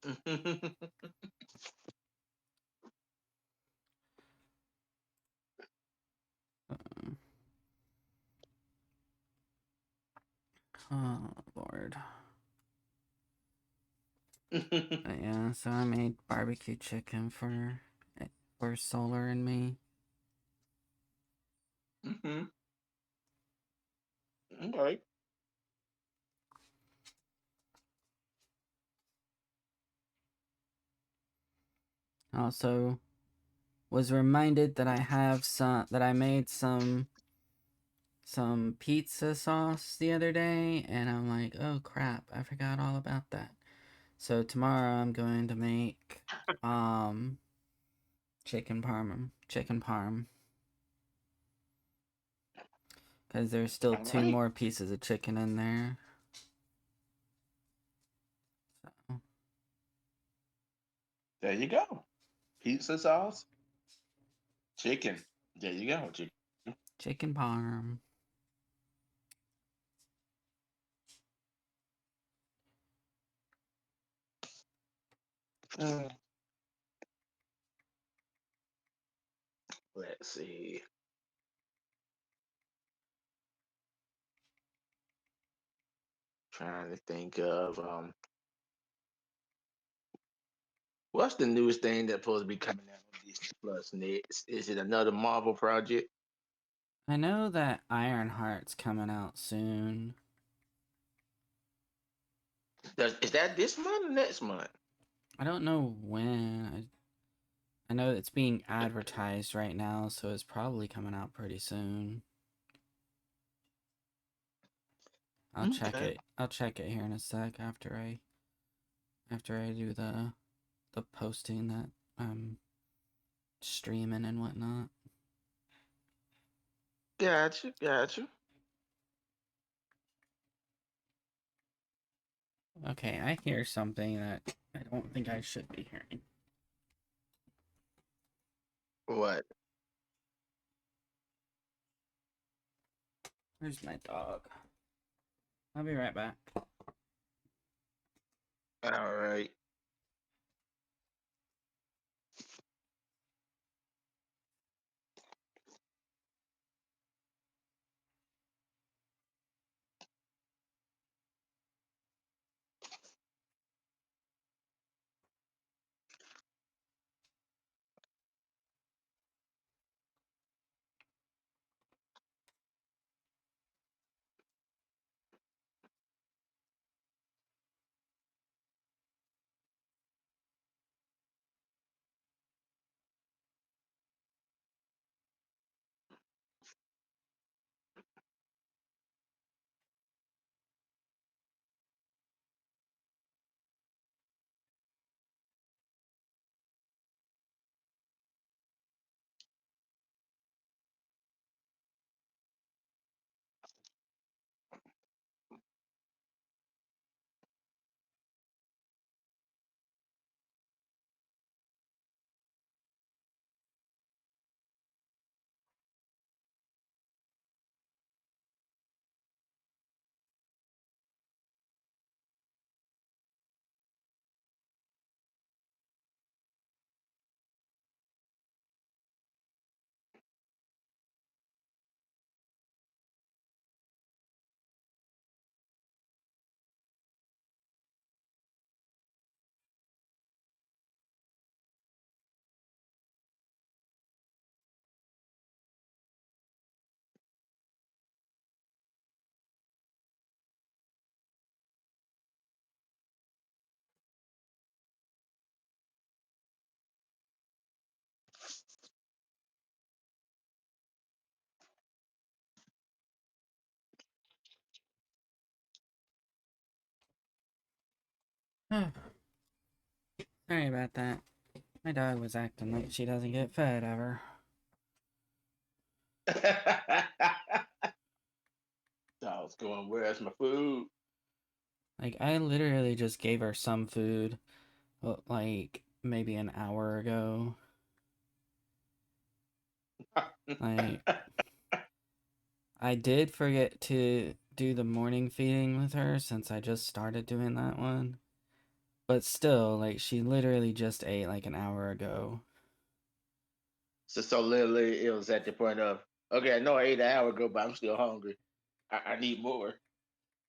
Uh, Oh Lord. But yeah, so I made barbecue chicken for Solar and me. Okay. Also, was reminded that I made some pizza sauce the other day, and I'm like, oh crap, I forgot all about that. So tomorrow I'm going to make um chicken parm, because there's still All two right. more pieces of chicken in there. So There you go. Pizza sauce, chicken. There you go. Chicken. chicken parm. Mm, let's see. Trying to think of what's the newest thing that's supposed to be coming out on Disney Plus next? Is it another Marvel project? I know that Ironheart's coming out soon. Is that this month or next month? I don't know when. I know it's being advertised right now, so it's probably coming out pretty soon. I'll check Okay. it. I'll check it here in a sec after I do the posting that I'm streaming and whatnot. Gotcha. Gotcha. Okay, I hear something that I don't think I should be hearing. What? Where's my dog? I'll be right back. All right. Sorry about that. My dog was acting like she doesn't get fed ever. Dog's going, where's my food? Like, I literally just gave her some food, like, maybe an hour ago. Like, I did forget to do the morning feeding with her since I just started doing that one. But still, like, she literally just ate like an hour ago, So literally, it was at the point of, okay, I know I ate an hour ago, but I'm still hungry. I need more.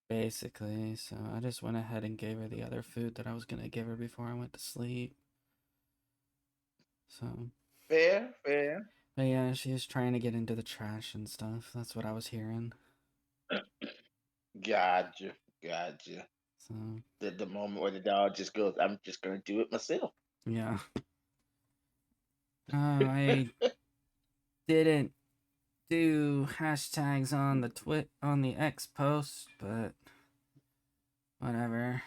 basically. So I just went ahead and gave her the other food that I was gonna give her before I went to sleep. So, Fair, fair. but yeah, she's trying to get into the trash and stuff. That's what I was hearing. Gotcha, gotcha. So, The moment where the dog just goes, I'm just gonna do it myself. yeah. I didn't do hashtags on the on the X post, but whatever.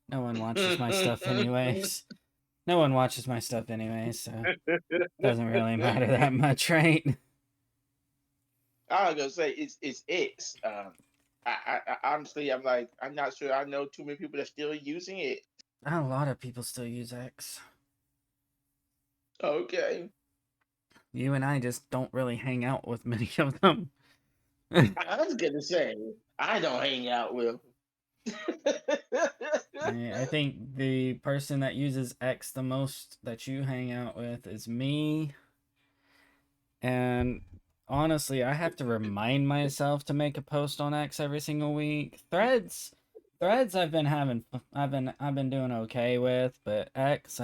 No one watches my stuff anyways. No one watches my stuff anyways, so doesn't really matter that much, right? I was gonna say it's X. I honestly, I'm like, I'm not sure. I know too many people that still using it. A lot of people still use X. Okay, You and I just don't really hang out with many of them. I was gonna say I don't hang out with. I think the person that uses X the most that you hang out with is me. And honestly, I have to remind myself to make a post on X every single week. Threads I've been doing okay with, but X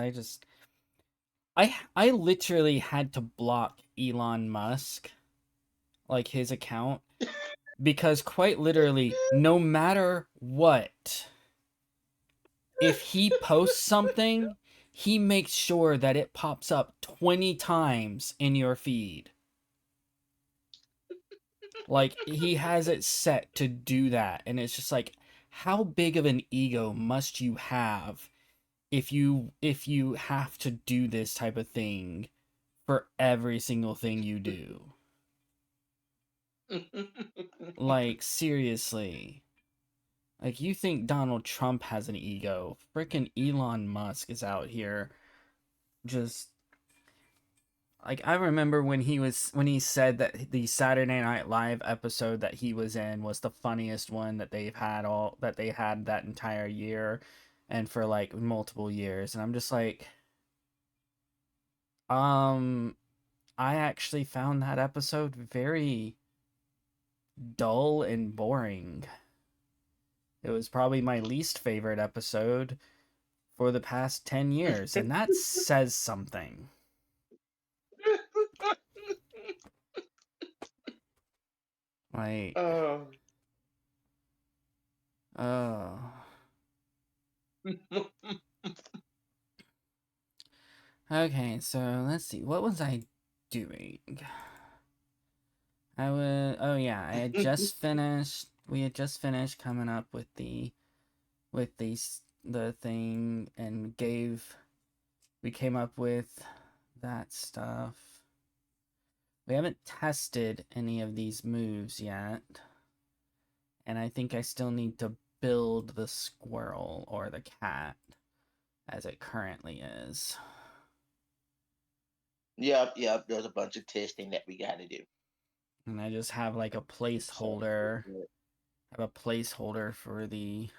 I literally had to block Elon Musk, like his account, because quite literally no matter what, if he posts something, he makes sure that it pops up 20 times in your feed. Like he has it set to do that, and it's just like, how big of an ego must you have if you have to do this type of thing for every single thing you do? Like seriously. Like you think Donald Trump has an ego. Freaking Elon Musk is out here just like I remember when he said that the Saturday Night Live episode that he was in was the funniest one that they had that entire year and for like multiple years, and I'm just like, um I actually found that episode very dull and boring. It was probably my least favorite episode for the past 10 years, and that says something. Like, Oh. oh. Okay, so let's see. What was I doing? I was. Oh yeah, I had just finished. We had just finished coming up with the thing and gave. We came up with that stuff. We haven't tested any of these moves yet, and I think I still need to build the squirrel or the cat as it currently is. Yep, yep. There's a bunch of testing that we got to do. And I just have like a So placeholder. Have a placeholder for the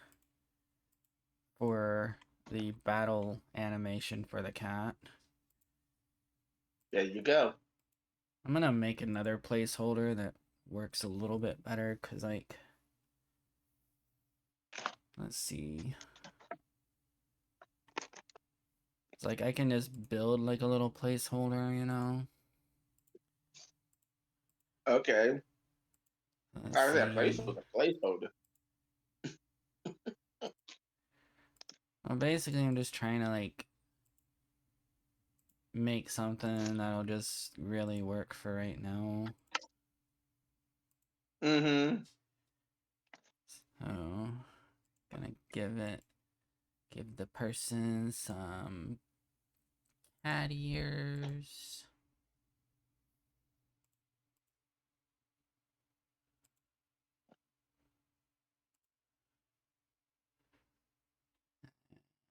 battle animation for the cat. there you go. I'm gonna make another placeholder that works a little bit better because like let's see. It's like I can just build like a little placeholder, you know. Okay. Let's I was that place see. was a placeholder. Well, basically, I'm just trying to like make something that'll just really work for right now. Mm-hmm. So, gonna give the person some cat ears.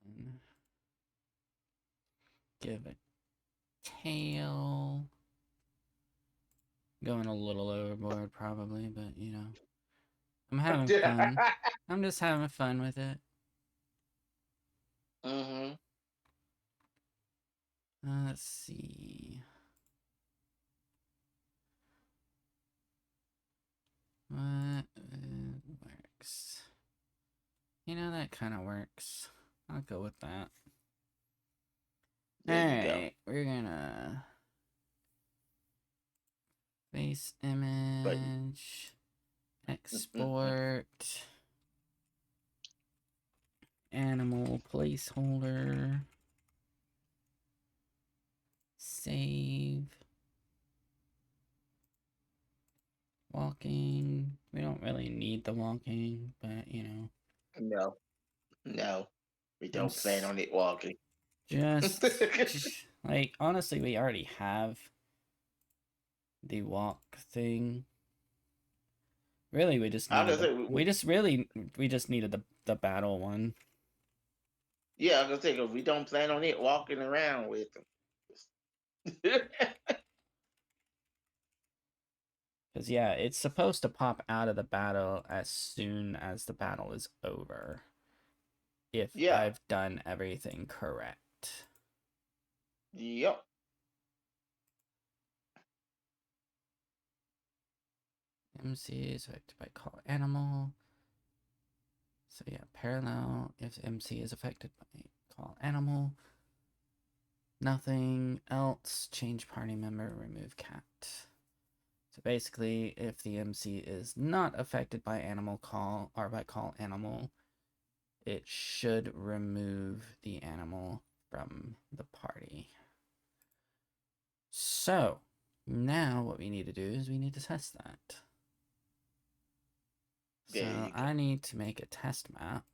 And give a tail. Going a little overboard, probably, but you know, I'm having fun. I'm just having fun with it. Mm-hmm. Let's see. What works? That kind of works. I'll go with that. There you go. Alright, we're gonna face But image, mm-mm-mm. export, animal placeholder, save, walking. We don't really need the walking, but No, no, we I'm don't plan on it walking. just like honestly, we already have the walk thing. Really, we just I needed was the gonna say, we just needed the battle one. yeah, I was gonna say 'cause we don't plan on it walking around with them. Because yeah, it's supposed to pop out of the battle as soon as the battle is over. If Yeah, I've done everything correct. yep. MC is affected by call animal. So yeah, parallel if MC is affected by call animal. Nothing else. Change party member, remove cat. So basically, if the MC is not affected by animal call or by call animal, it should remove the animal from the party. So now what we need to do is we need to test that. There So you go. I need to make a test map.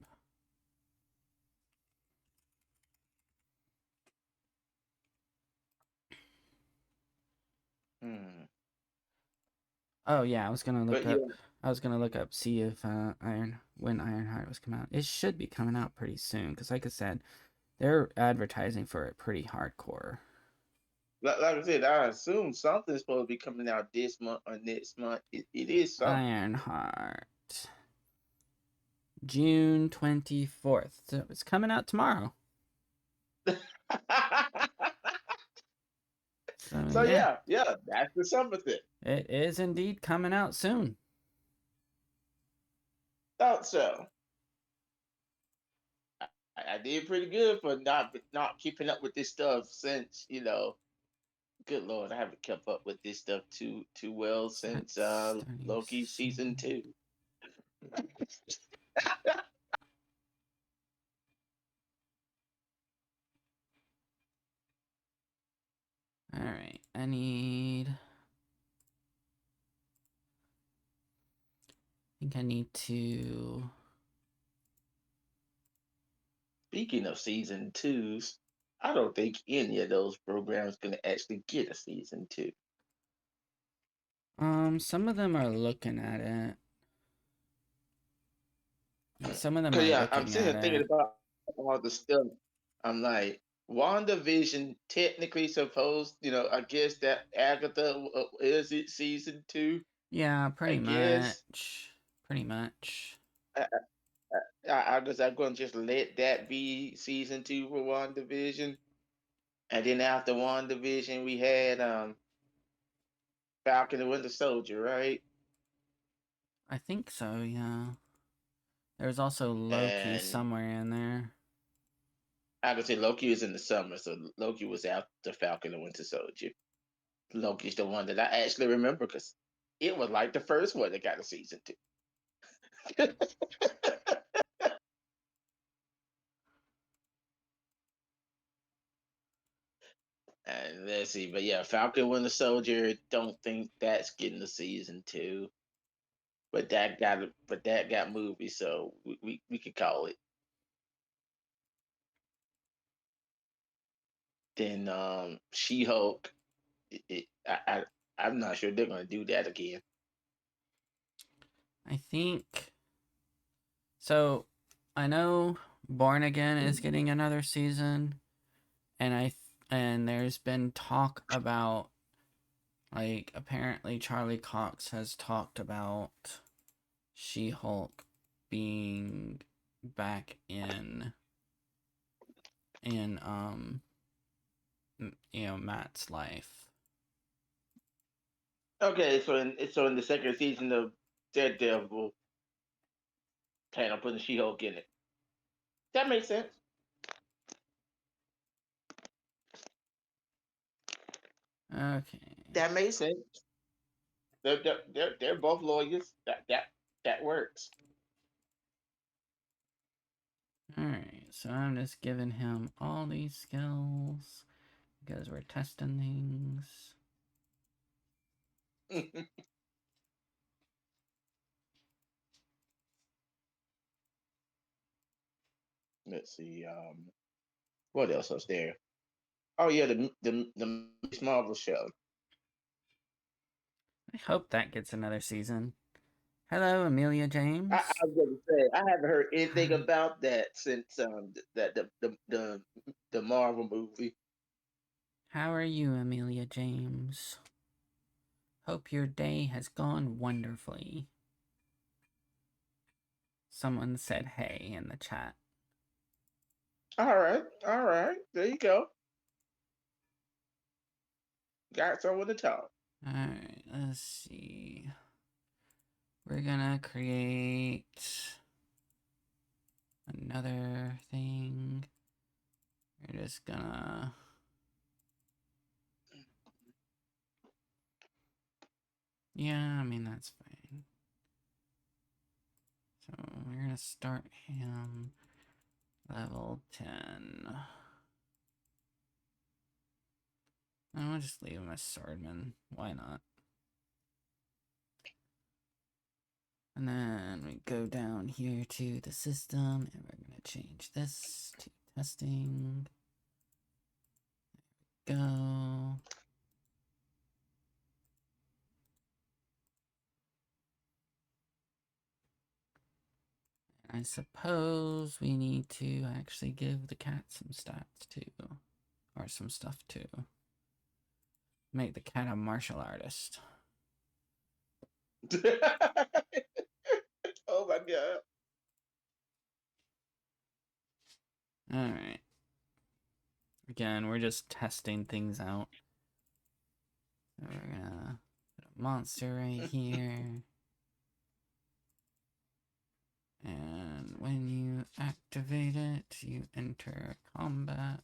Hmm. Oh yeah, I was gonna look But up. yeah, See if when Ironheart was coming out. It should be coming out pretty soon because, like I said, they're advertising for it pretty hardcore. like I said, I assume something's supposed to be coming out this month or next month. It is something. Ironheart, June 24th. So it's coming out tomorrow. So So yeah, yeah, yeah, that's the summer thing. it is indeed coming out soon. Thought so. I did pretty good for not keeping up with this stuff since good lord, I haven't kept up with this stuff too well Is that since starting Loki season soon? 2. All right, I think I need to. Speaking of season 2s, I don't think any of those programs gonna actually get a season 2. Some of them are looking at it. Some of them Cause are yeah, I'm looking sitting at here thinking it. about all the stuff. I'm like, WandaVision technically supposed, I guess that Agatha is it season 2? Yeah, I pretty guess. much. Pretty much. I, I guess I'm gonna just let that be season 2 for WandaVision. And then after WandaVision, we had Falcon and Winter Soldier, right? I think so, yeah. There's also Loki And somewhere in there. I could say Loki was in the summer, so Loki was after Falcon and Winter Soldier. Loki's the one that I actually remember because it was like the first one that got a season 2. And let's see, but yeah, Falcon Winter Soldier. Don't think that's getting a season 2, but that got movie, so we could call it. Then She Hulk. I'm not sure they're gonna do that again. I think so. I know Born Again is getting another season, and and there's been talk about like apparently Charlie Cox has talked about She-Hulk being back in in Matt's life. Okay, so in the second season of Daredevil, plan on putting She-Hulk in it. That makes sense. Okay. That makes sense. They're both lawyers. That works. Alright, so I'm just giving him all these skills because we're testing things. Let's see. What else was there? Oh yeah, the Miss Marvel show. I hope that gets another season. Hello, Amelia I James. was going to say I haven't heard anything about that since that the Marvel movie. How are you, Amelia James? Hope your day has gone wonderfully. Someone said hey in the chat. All right. There you go. Got someone to talk. Alright, let's see. We're gonna create another thing. We're just gonna... Yeah, I mean, that's fine. So we're gonna start him level 10. I'll just leave him as swordman. Why not? And then we go down here to the system, and we're gonna change this to testing. Go. I suppose we need to actually give the cat some stats too. Or some stuff too. Make the cat a martial artist. Oh my god. Alright. Again, we're just testing things out. So we're gonna put a monster right here. And when you activate it, you enter combat.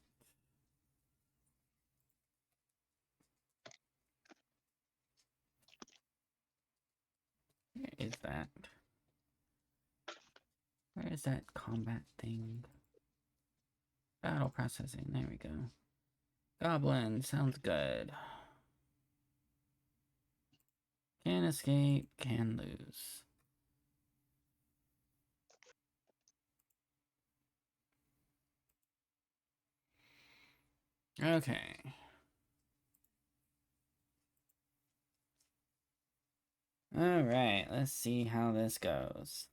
Where is that? Where is that combat thing? Battle processing. There we go. Goblin. Sounds good. Can escape. Can lose. Okay. Alright. Let's see how this goes.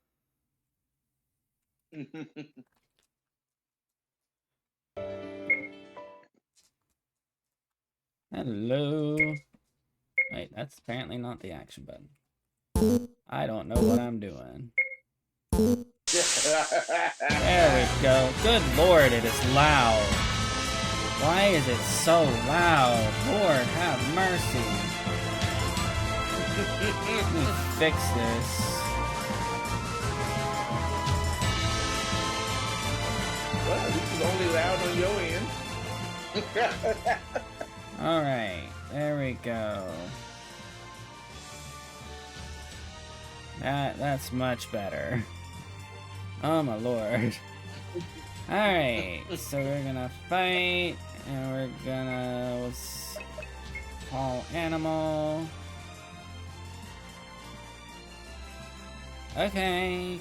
Hello. Wait, that's apparently not the action button. I don't know what I'm doing. There we go. Good lord, it is loud. Why is it so loud? Lord, have mercy. Let me fix this. Well, this is only loud on your end. Alright, there we go. That's much better. Oh my lord. Alright, so we're gonna fight, and we're gonna call animal. Okay.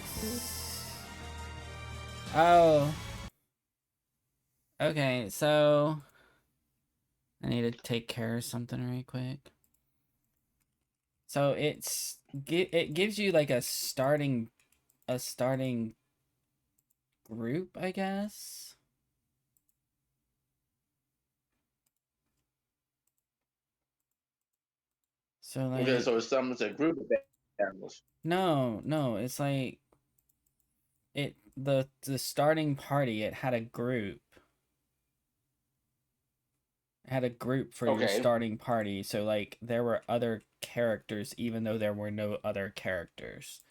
Oh. Okay, so I need to take care of something really quick. So it gives you like a starting group, I guess. So Okay, so like it summons a group of animals. no, it's like the starting party, it had a group. had a group for your Okay. starting party, so like there were other characters even though there were no other characters.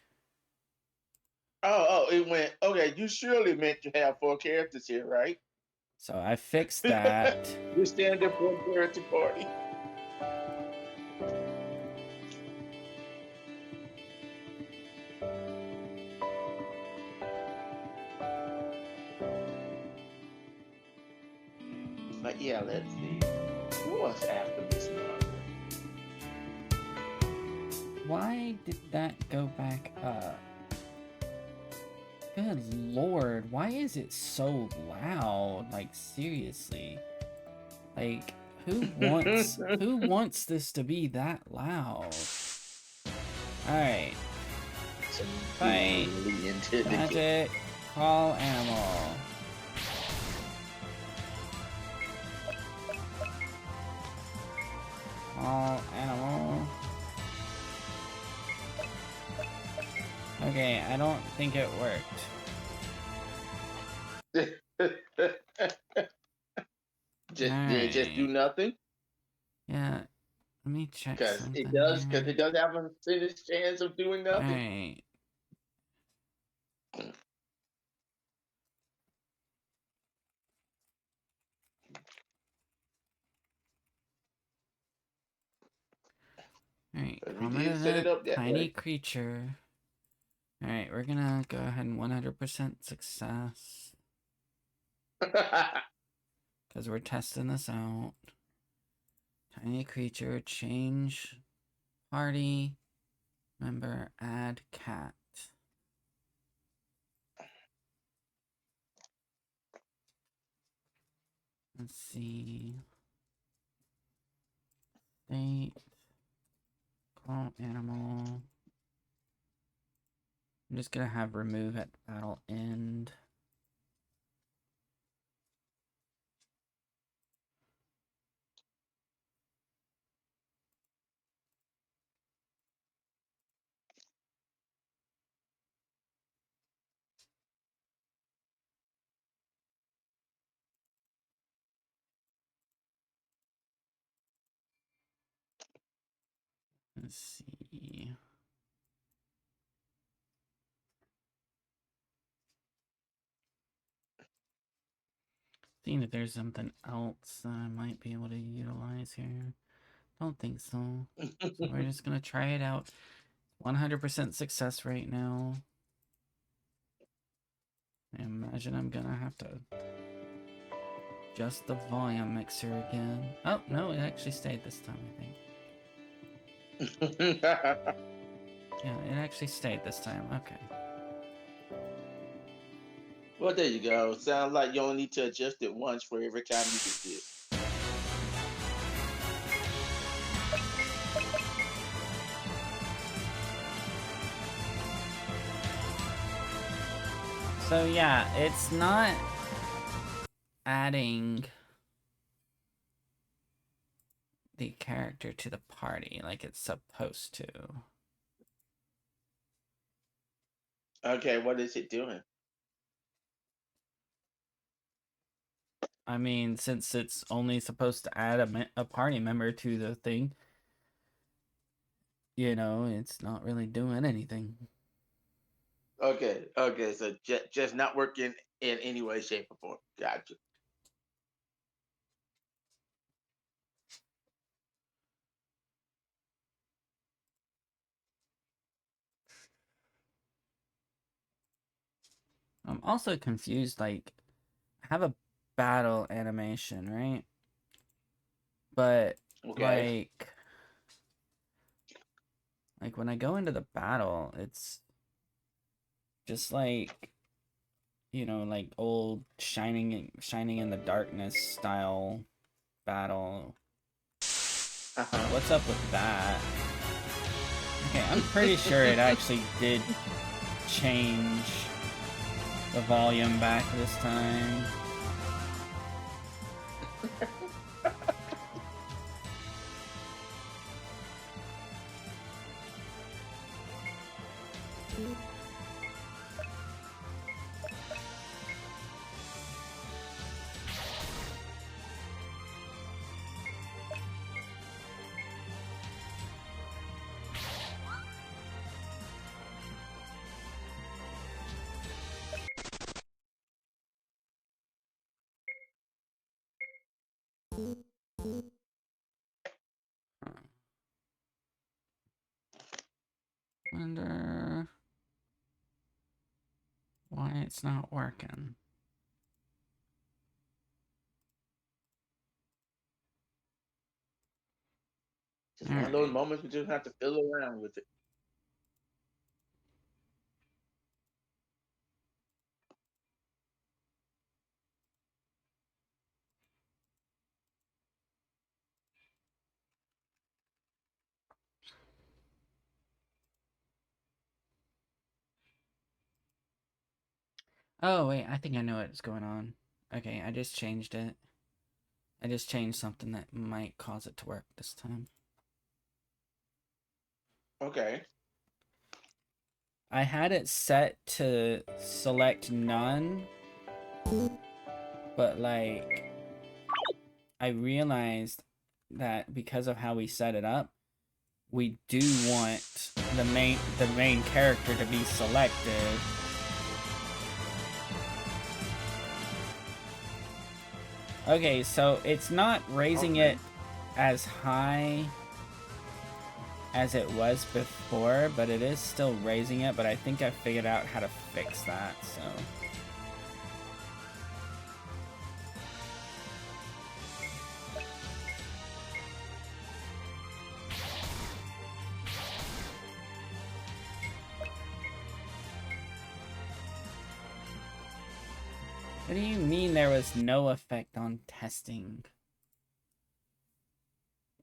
It went. Okay, you surely meant to have 4 characters here, right? So I fixed that. Your standard 4 character party. But yeah, let's see. Who was after Miss Margaret? Why did that go back up? Good lord, why is it so loud? Like seriously. Like who wants this to be that loud? Alright. Fight. Really into the game. Magic. Call animal. Call animal. Okay, I don't think it worked. Did it just do Alright. nothing? Yeah, let me check something Because here. it does have a percentage chance of doing nothing. Alright. Alright, We did set it prominent up that tiny way. creature. Alright, we're gonna go ahead and 100% success. Because we're testing this out. Tiny creature, change party member, add cat. Let's see. State. Call animal. I'm just gonna have remove at battle end. Let's see. Seeing if there's something else that I might be able to utilize here. Don't think so. So we're just gonna try it out. 100% success right now. I imagine I'm gonna have to adjust the volume mixer again. Oh, no, it actually stayed this time, I think. Yeah, it actually stayed this time. Okay. Well, there you go. Sounds like you only need to adjust it once for every time you do this. So yeah, it's not adding the character to the party like it's supposed to. Okay, what is it doing? I mean, since it's only supposed to add a party member to the thing, you know, it's not really doing anything. Okay, so just not working in any way, shape, or form. Gotcha. I'm also confused, like, I have a battle animation, right? But, Okay. like when I go into the battle, it's just like, you know, like old shining in the darkness style battle. What's up with that? Okay, I'm pretty sure it actually did change the volume back this time. Wonder why it's not working. Just All one of those right. moments we just have to fiddle around with it. Oh, wait, I think I know what's going on. Okay, I just changed it. I just changed something that might cause it to work this time. Okay. I had it set to select none, but like I realized that because of how we set it up, we do want the main character to be selected. Okay, so it's not raising Okay. it as high as it was before, but it is still raising it, but I think I figured out how to fix that, so. What do you mean there was no effect on testing?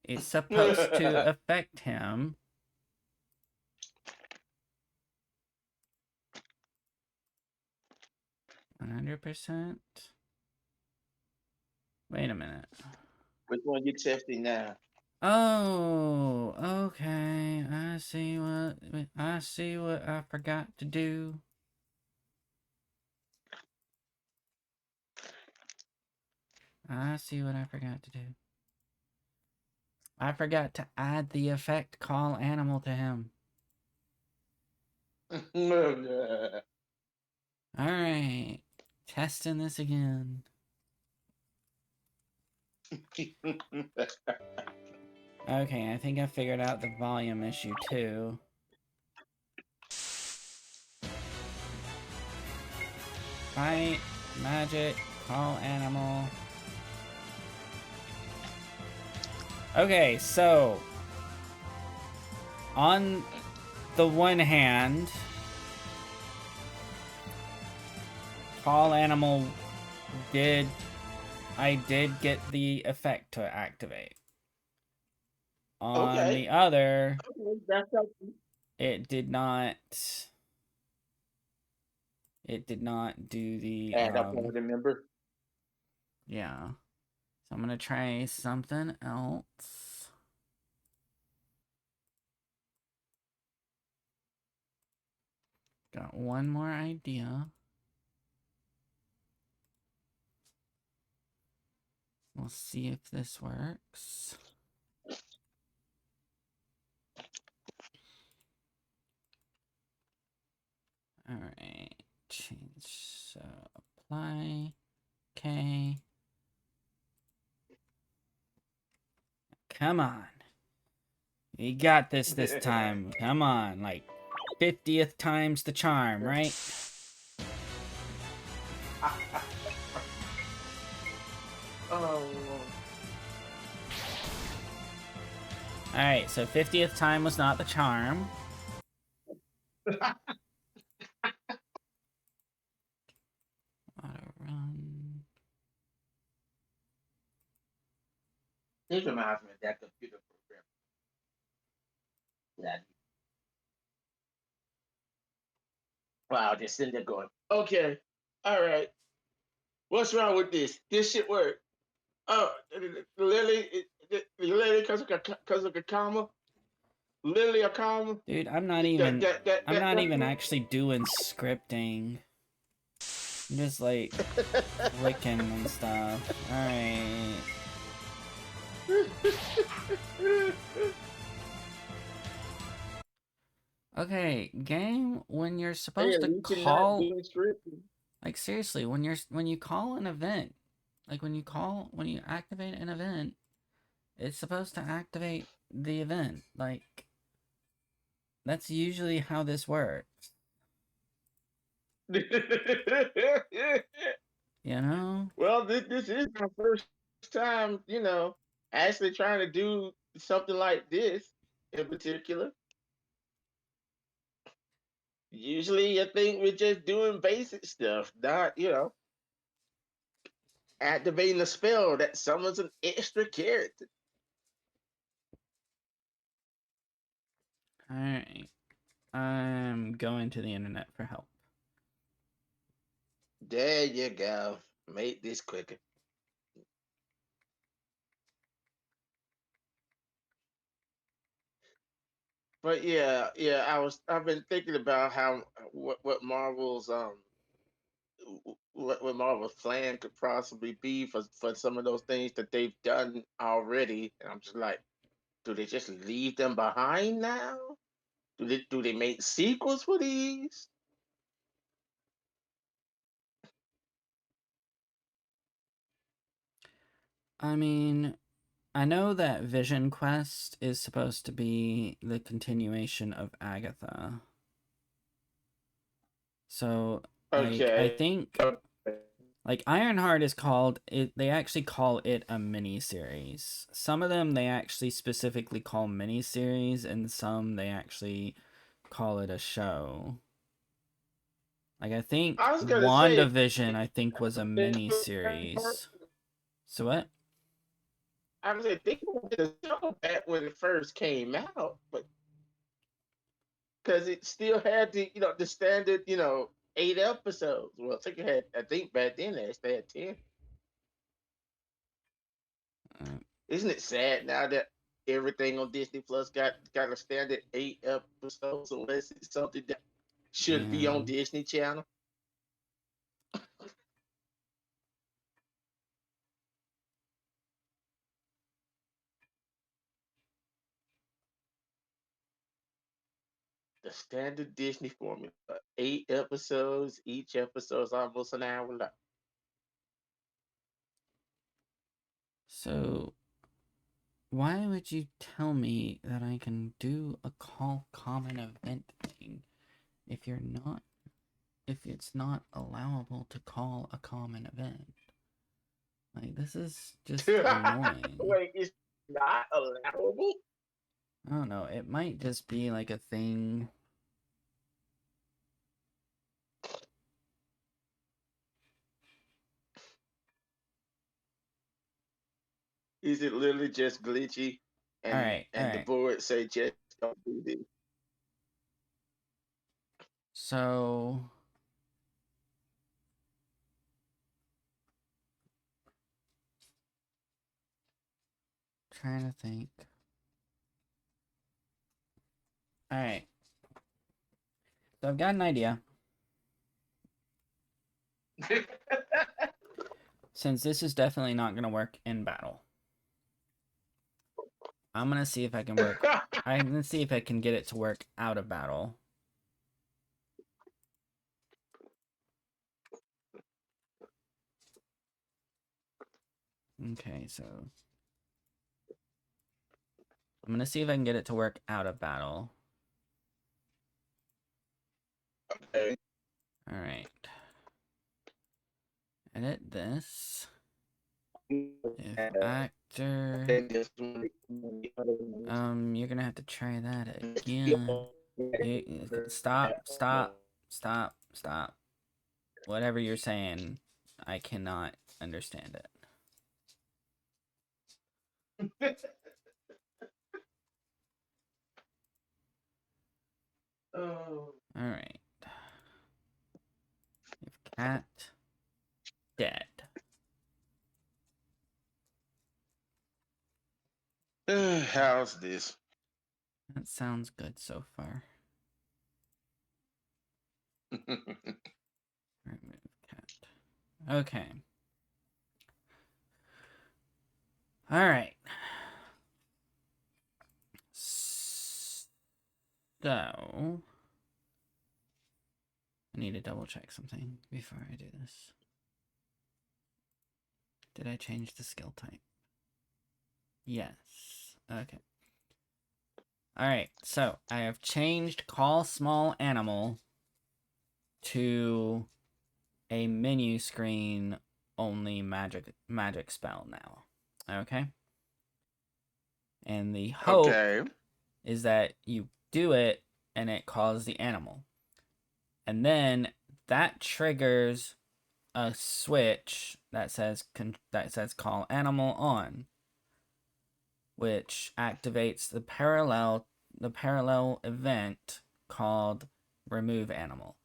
It's supposed to affect him. 100%? Wait a minute. Which one you testing now? Oh, okay. I see what I forgot to do. I see what I forgot to do. I forgot to add the effect call animal to him. Alright. Testing this again. Okay, I think I figured out the volume issue too. Fight, magic, call animal. Okay, so on the one hand, call animal I did get the effect to activate. On Okay. the other, Okay, that's something. it did not do the Add up one of the member. yeah. So I'm gonna try something else. Got one more idea. We'll see if this works. Alright. Change. So apply. Okay. Come on. You got this time. Come on. Like 50th time's the charm, right? Oh. Alright, so 50th time was not the charm. Auto run. This reminds me of that computer program. Yeah. Wow, just sitting there going, okay, all right. What's wrong with this? This shit work. Oh, Lily, Lily, because of a comma. Lily, a comma. Dude, I'm not even actually doing scripting. I'm just like clicking and stuff. Alright. Okay, game, when you're Hey, supposed at to least you're not call, doing scripting. like seriously, when you call an event, Like when you activate an event, it's supposed to activate the event. Like that's usually how this works. You know? Well, this is my first time, actually trying to do something like this in particular. Usually, I think we're just doing basic stuff, not, activating a spell that summons an extra character. Alright. I'm going to the internet for help. There you go. Make this quicker. But yeah, yeah, I've been thinking about how what Marvel's what Marvel's plan could possibly be for some of those things that they've done already, and I'm just like, do they just leave them behind now? Do they make sequels for these? I mean, I know that Vision Quest is supposed to be the continuation of Agatha. So, like, I Okay. think like Ironheart is called it. They actually call it a mini series. Some of them they actually specifically call mini series, and some they actually call it a show. Like I think I was gonna say, WandaVision, I think was a mini series. So what? I was say they did a show back when it first came out, but because it still had the standard 8 episodes. Well, I think it had. I think back then they had 10. Uh, Isn't it sad now that everything on Disney Plus got a standard 8 episodes unless it's something that should be yeah. on Disney Channel? The standard Disney formula: 8 episodes. Each episode's almost an hour long. So why would you tell me that I can do a call common event thing if you're not if it's not allowable to call a common event? Like this is just annoying. Wait, it's not allowable? I don't know. It might just be like a thing. Is it literally just glitchy, All and right, all and the right. board say just don't do this? So trying to think. All right. So I've got an idea. Since this is definitely not gonna work in battle, I'm gonna see if I can work. I'm gonna see if I can get it to work out of battle. Okay, so I'm gonna see if I can get it to work out of battle. Okay. All right. Edit this. If actor, you're gonna have to try that again. Stop, stop, stop, stop. Whatever you're saying, I cannot understand it. Oh. All right. If cat dead. How's this? That sounds good so far. Remove cat. Okay. All right. So I need to double check something before I do this. Did I change the skill type? Yes. Okay. Alright, so I have changed call small animal to a menu screen only magic spell now. Okay? And the hope Okay. is that you do it and it calls the animal. And then that triggers a switch that says call animal on, which activates the parallel event called remove animal.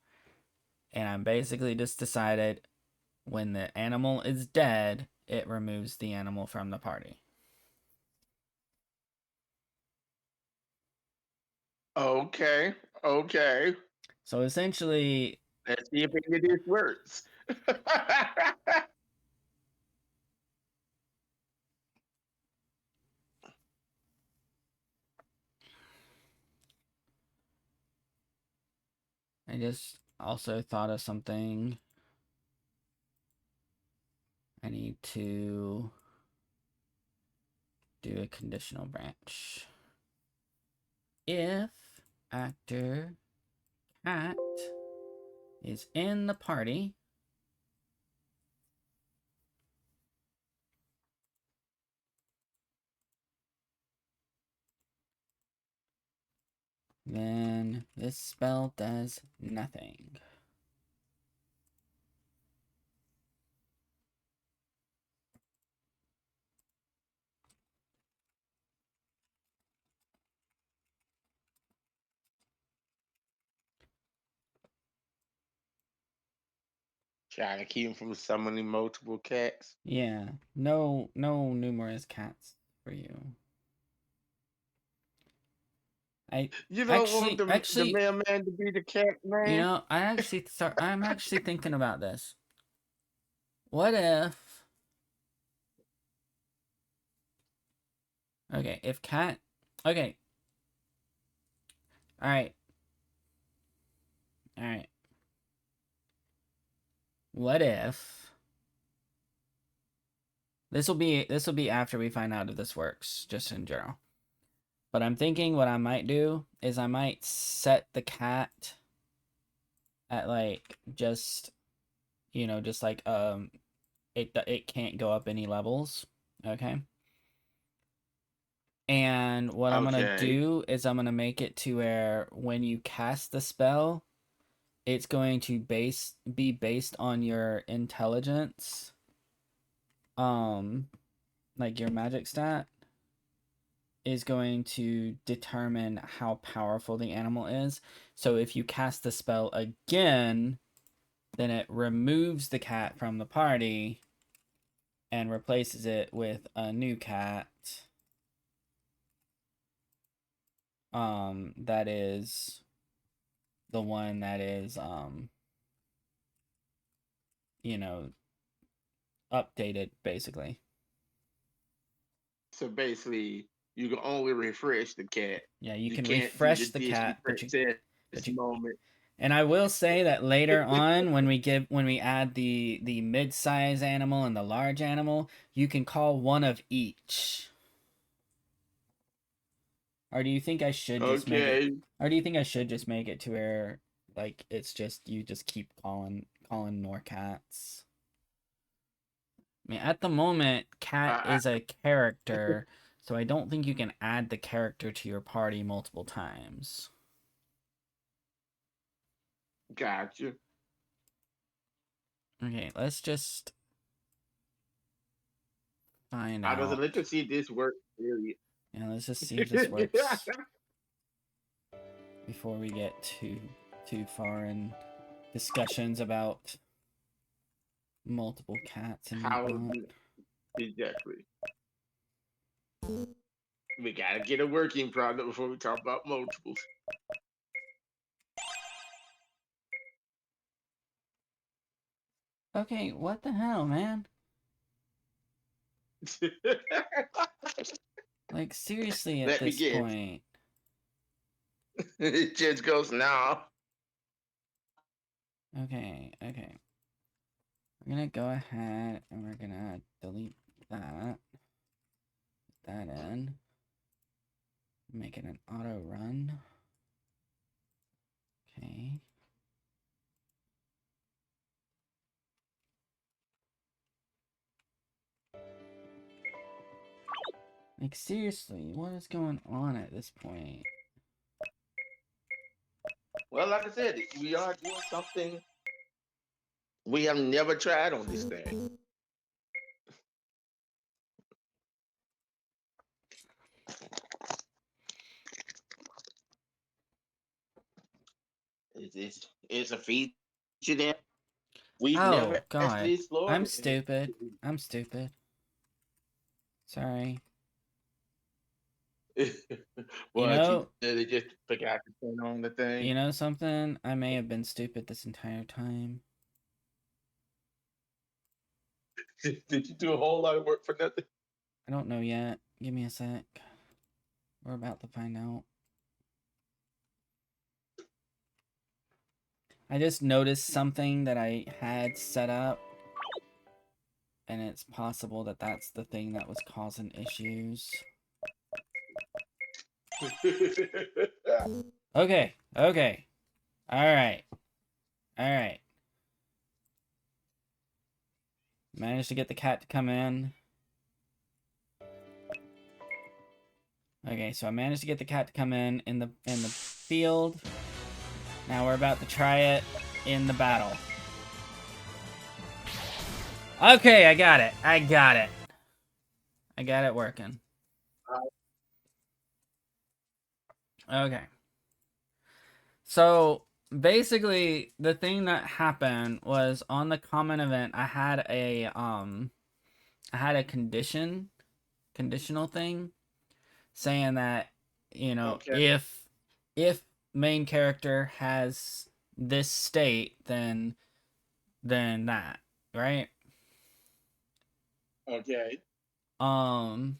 And I'm basically just decided when the animal is dead, it removes the animal from the party. Okay. Okay. So essentially, Let's see if any of this works. I just also thought of something. I need to do a conditional branch. If actor cat is in the party, then this spell does nothing. Trying to keep him from summoning multiple cats. Yeah, no numerous cats for you. I You don't want actually the mailman to be the cat you man? know, I'm actually thinking about this. What if okay, if cat okay, alright. Alright. What if this will be after we find out if this works, just in general. But I'm thinking what I might do is I might set the cat at like just just like it can't go up any levels, okay? And what I'm gonna Okay. do is I'm gonna make it to where when you cast the spell, it's going to be based on your intelligence, um, like your magic stat is going to determine how powerful the animal is. So if you cast the spell again, then it removes the cat from the party and replaces it with a new cat. That is the one that is you know, updated basically. So basically, you can only refresh the cat. Yeah, you You can can't do the refresh the Disney cat, princess but you moment. and I will say that later on when we add the mid-size animal and the large animal, you can call one of each. Or do you think I should just make it Okay. or do you think I should just make it to where like it's just you just keep calling more cats? I mean, at the moment, cat I is a character, so I don't think you can add the character to your party multiple times. got you. Okay, let's just find I doesn't out. let you see this work. Period. Yeah, let's just see if this works before we get too far in discussions about multiple cats and How whatnot. exactly? We gotta get a working product before we talk about multiples. Okay, what the hell, man? Like seriously at Let me this guess. point. It just goes now. Okay. We're gonna go ahead and we're gonna delete that. Put that in. Make it an auto run. Okay. Like, seriously, what is going on at this point? Well, like I said, we are doing something we have never tried on this thing. It's a feature that we've Oh, never God. actually explored. I'm stupid. I'm stupid. Sorry. You What you know, did, it just forgot to turn on the thing. you know something? I may have been stupid this entire time. Did you do a whole lot of work for nothing? I don't know yet. Give me a sec. We're about to find out. I just noticed something that I had set up, and it's possible that that's the thing that was causing issues. Okay, okay. Alright. Alright. Managed to get the cat to come in. Okay, so I managed to get the cat to come in the field. Now we're about to try it in the battle. Okay, I got it. I got it. I got it working. Okay. So basically, the thing that happened was on the common event, I had a conditional thing saying that, you know, Okay. if main character has this state, then that, right? Okay. Um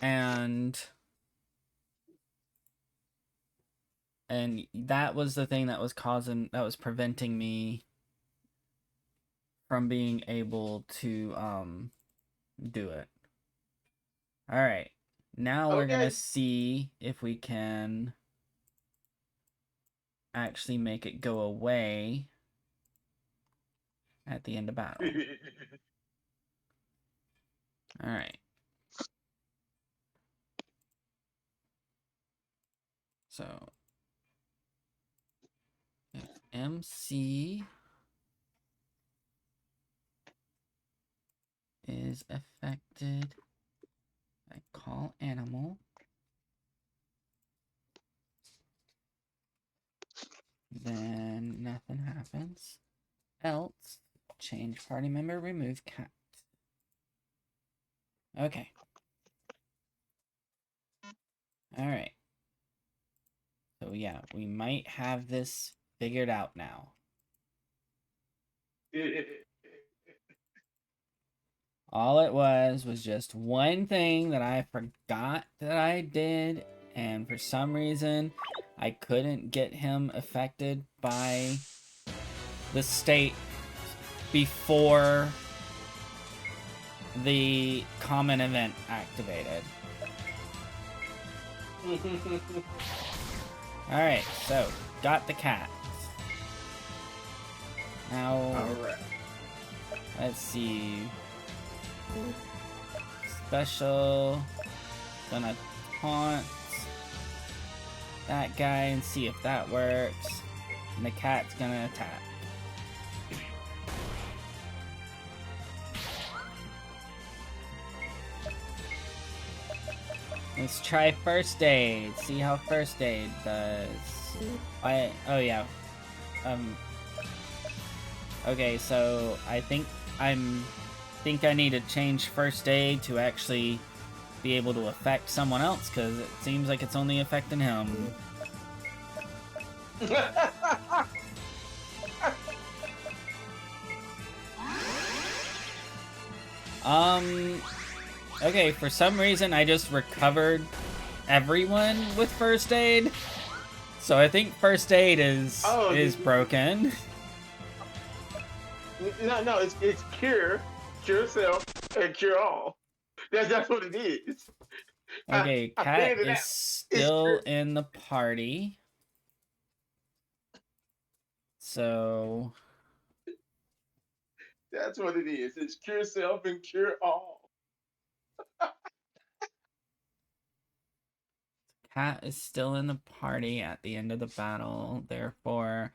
and that was the thing that was preventing me from being able to do it. All right. Now we're going to Okay. see if we can actually make it go away at the end of battle. All right. So if MC is affected by call animal, then nothing happens. Else, change party member, remove cat. Okay. All right. So yeah, we might have this figured out now. All it was just one thing that I forgot that I did, and for some reason, I couldn't get him affected by the state before the common event activated. Alright, so, got the cat. Now, Alright. let's see. Special. Gonna taunt that guy and see if that works. And the cat's gonna attack. Let's try first aid. See how first aid does. Oh yeah. Okay, so I think I need to change first aid to actually be able to affect someone else, because it seems like it's only affecting him. Okay, for some reason I just recovered everyone with first aid. So I think first aid is broken. no. It's cure self, and cure all. That's what it is. Okay, I cat figured it is out. It's still in the party. So that's what it is. It's cure self and cure all. cat is still in the party at the end of the battle. Therefore,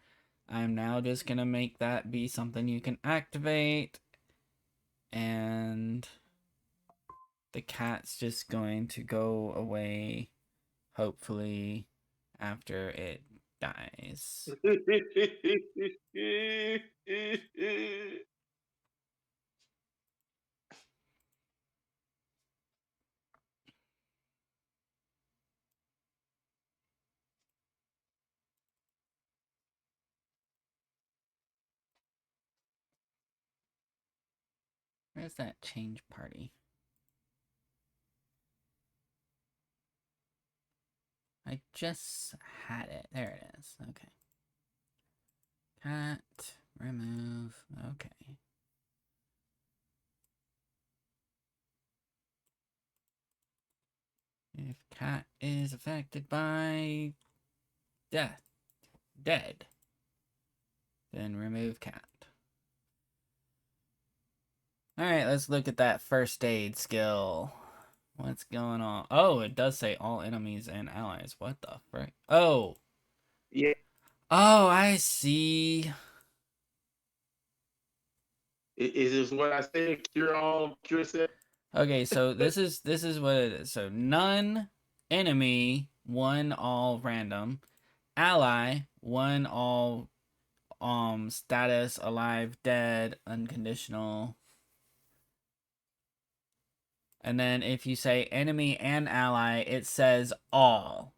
I'm now just gonna make that be something you can activate. And the cat's just going to go away, hopefully, after it dies. Where's that change party? I just had it. There it is. Okay. Cat, remove. Okay. If cat is affected by death, dead, then remove cat. Alright, let's look at that first aid skill. What's going on? Oh, it does say all enemies and allies. What the frick? Oh! Yeah. Oh, I see. Is this what I said? Cure all, cure self. Okay, so this is what it is. So none, enemy, one all random, ally, one all status, alive, dead, unconditional. And then if you say enemy and ally, it says all.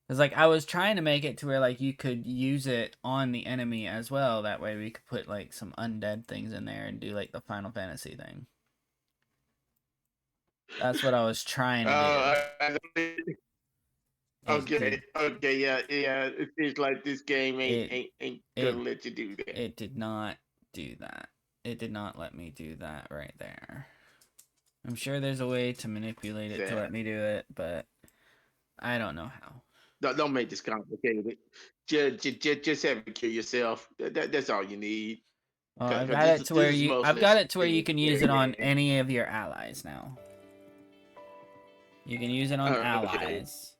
Because, like, I was trying to make it to where, like, you could use it on the enemy as well. That way we could put, like, some undead things in there and do, like, the Final Fantasy thing. That's what I was trying to do. It Okay, did. okay, yeah. It seems like this game It ain't gonna it let you do that. it did not do that. It did not let me do that right there. I'm sure there's a way to manipulate it to Sad. let me do it, but I don't know how. Don't make this complicated. Just have it cure yourself. That's all you need. Well, Cause, I've 'cause got it to where this is I've mostly a got it to where you screen can use share it on game. any of your allies now. You can use it on Okay. allies.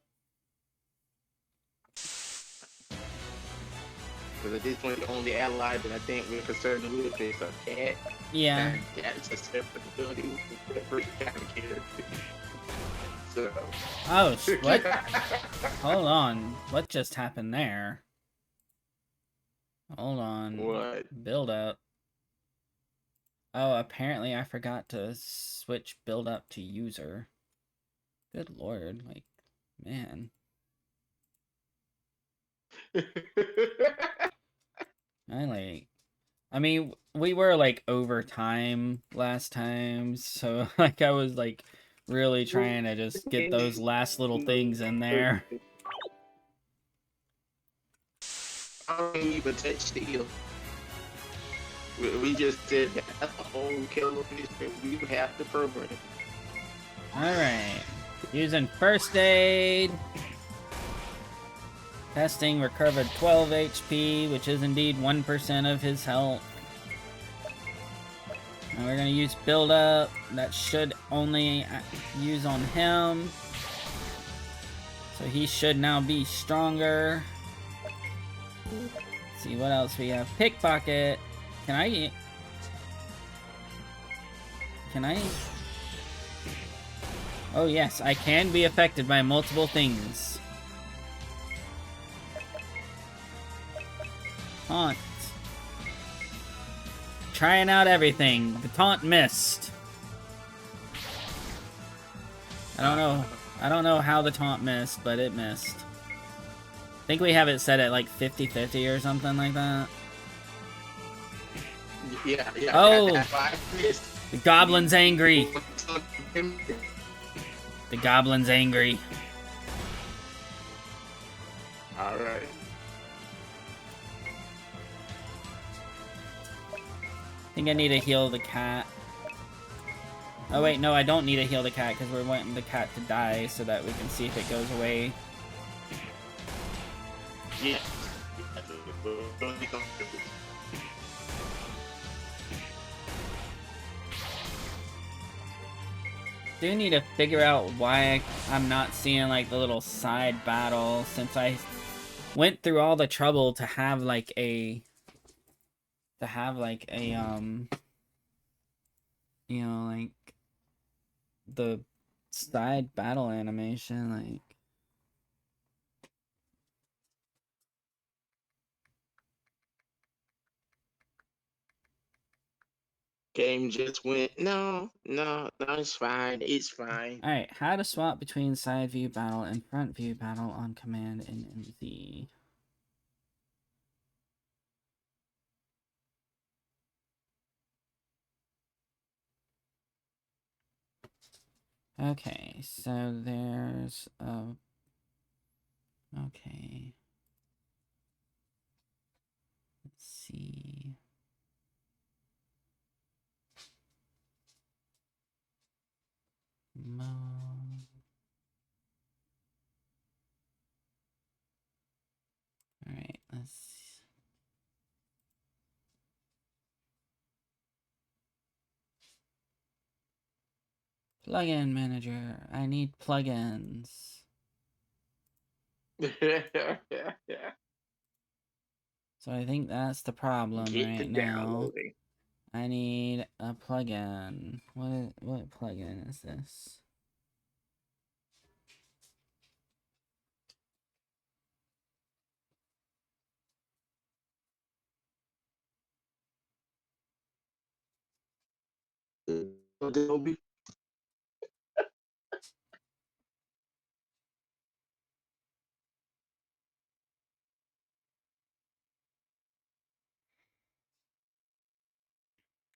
Because at this point, the only ally that I think we're concerned with is a cat. Yeah. And that's a separate ability, separate kind of character. So. Oh, what? Hold on. What just happened there? Hold on. What? Build up. Oh, apparently I forgot to switch build up to user. Good lord, like, man. I mean, we were like over time last time, so like I was like really trying to just get those last little things in there. I don't even touch steel. We just said that's a whole killer fish that we have to program. Alright. Using first aid. Testing recovered 12 HP, which is indeed 1% of his health. Now we're gonna use build up. That should only use on him. So he should now be stronger. Let's see what else we have. Pickpocket. Can I? Oh yes, I can be affected by multiple things. Taunt. Trying out everything. The taunt missed. I don't know how the taunt missed, but it missed. I think we have it set at like 50-50 or something like that. Yeah. Oh! The goblin's angry. The goblin's angry. Alright. think I need to heal the cat. Oh wait, no, I don't need to heal the cat because we're wanting the cat to die so that we can see if it goes away. Yeah. Do need to figure out why I'm not seeing like the little side battle since I went through all the trouble to have like a you know, like the side battle animation, like Game just went. No, it's fine. It's fine. alright, how to swap between side view battle and front view battle on command in MZ. Okay, so there's okay. Let's see. Mode. Alright, let's plugin manager. I need plugins. So I think that's the problem Get the right now. downloading. I need a plugin. What plugin is this? Adobe.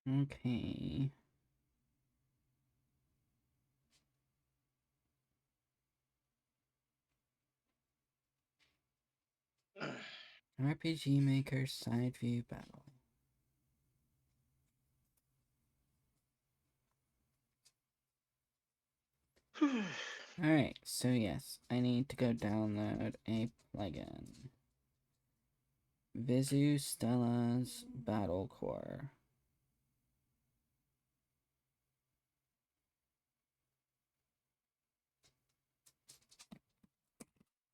Okay. RPG Maker side view battle. Alright, so yes, I need to go download a plugin. Vizu Stella's Battle Core.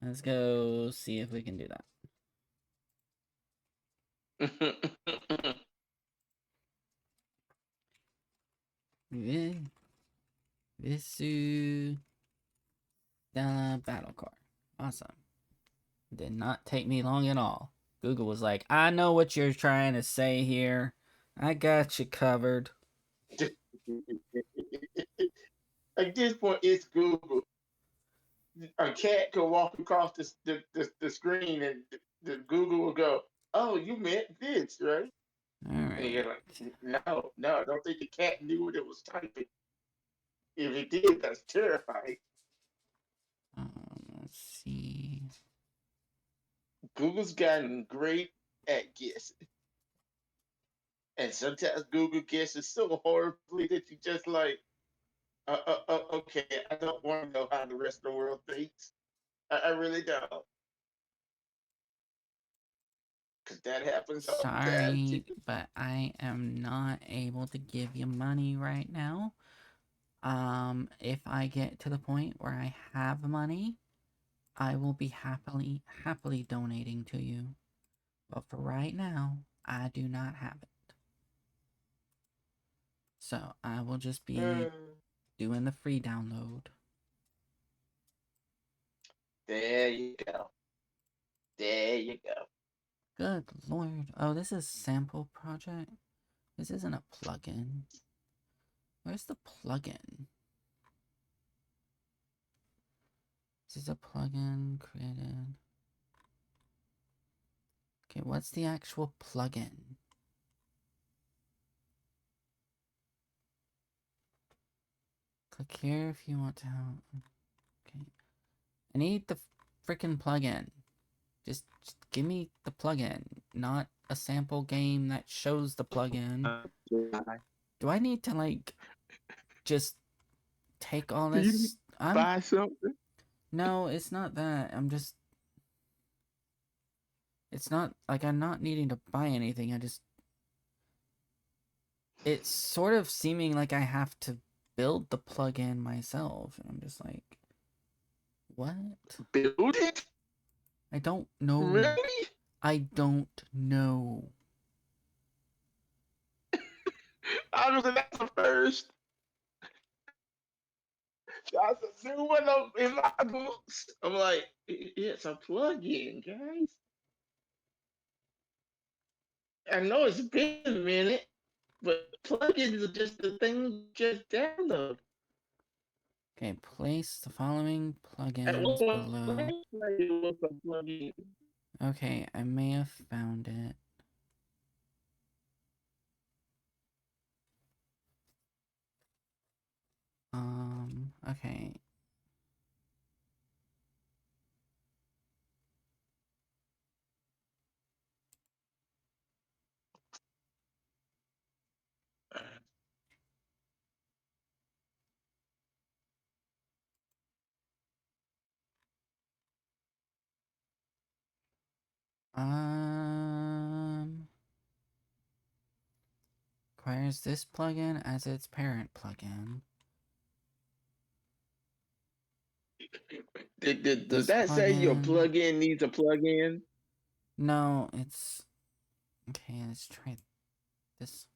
Let's go see if we can do that. Vizu Stella Battle Core. Awesome. Did not take me long at all. Google was like, I know what you're trying to say here. I got you covered. At this point, it's Google. A cat could walk across the screen and the Google will go, "Oh, you meant this, right?" And you're Alright. like, "No, I don't think the cat knew what it was typing. If it did, that's terrifying." Let's see. Google's gotten great at guessing, and sometimes Google guesses so horribly that you just like, okay, I don't want to know how the rest of the world thinks. I really don't, because that happens all the time too. Sorry, but I am not able to give you money right now. If I get to the point where I have money, I will be happily donating to you. But for right now, I do not have it. So I will just be doing the free download. There you go. There you go. Good lord. Oh, this is sample project? This isn't a plugin. Where's the plugin? This is a plugin created. Okay, what's the actual plugin? Click here if you want to help. Okay. I need the freaking plugin. Just give me the plugin, not a sample game that shows the plugin. Do I need to like just take all You this? I'm buy something? No, it's not that. It's not like I'm not needing to buy anything. It's sort of seeming like I have to build the plugin myself. And I'm just like, what? Build it? I don't know. Really? I don't know. Honestly, that's the first. That's a new one in my books. I'm like, it's a plug-in, guys. I know it's been a minute, but plugins are just the thing you just download. Okay, place the following At one plugins point, below. it was a plug-in. Okay, I may have found it. Okay. Requires this plugin as its parent plugin. Does This that say your plugin. plug-in needs a plug-in? No, it's okay. Let's try this.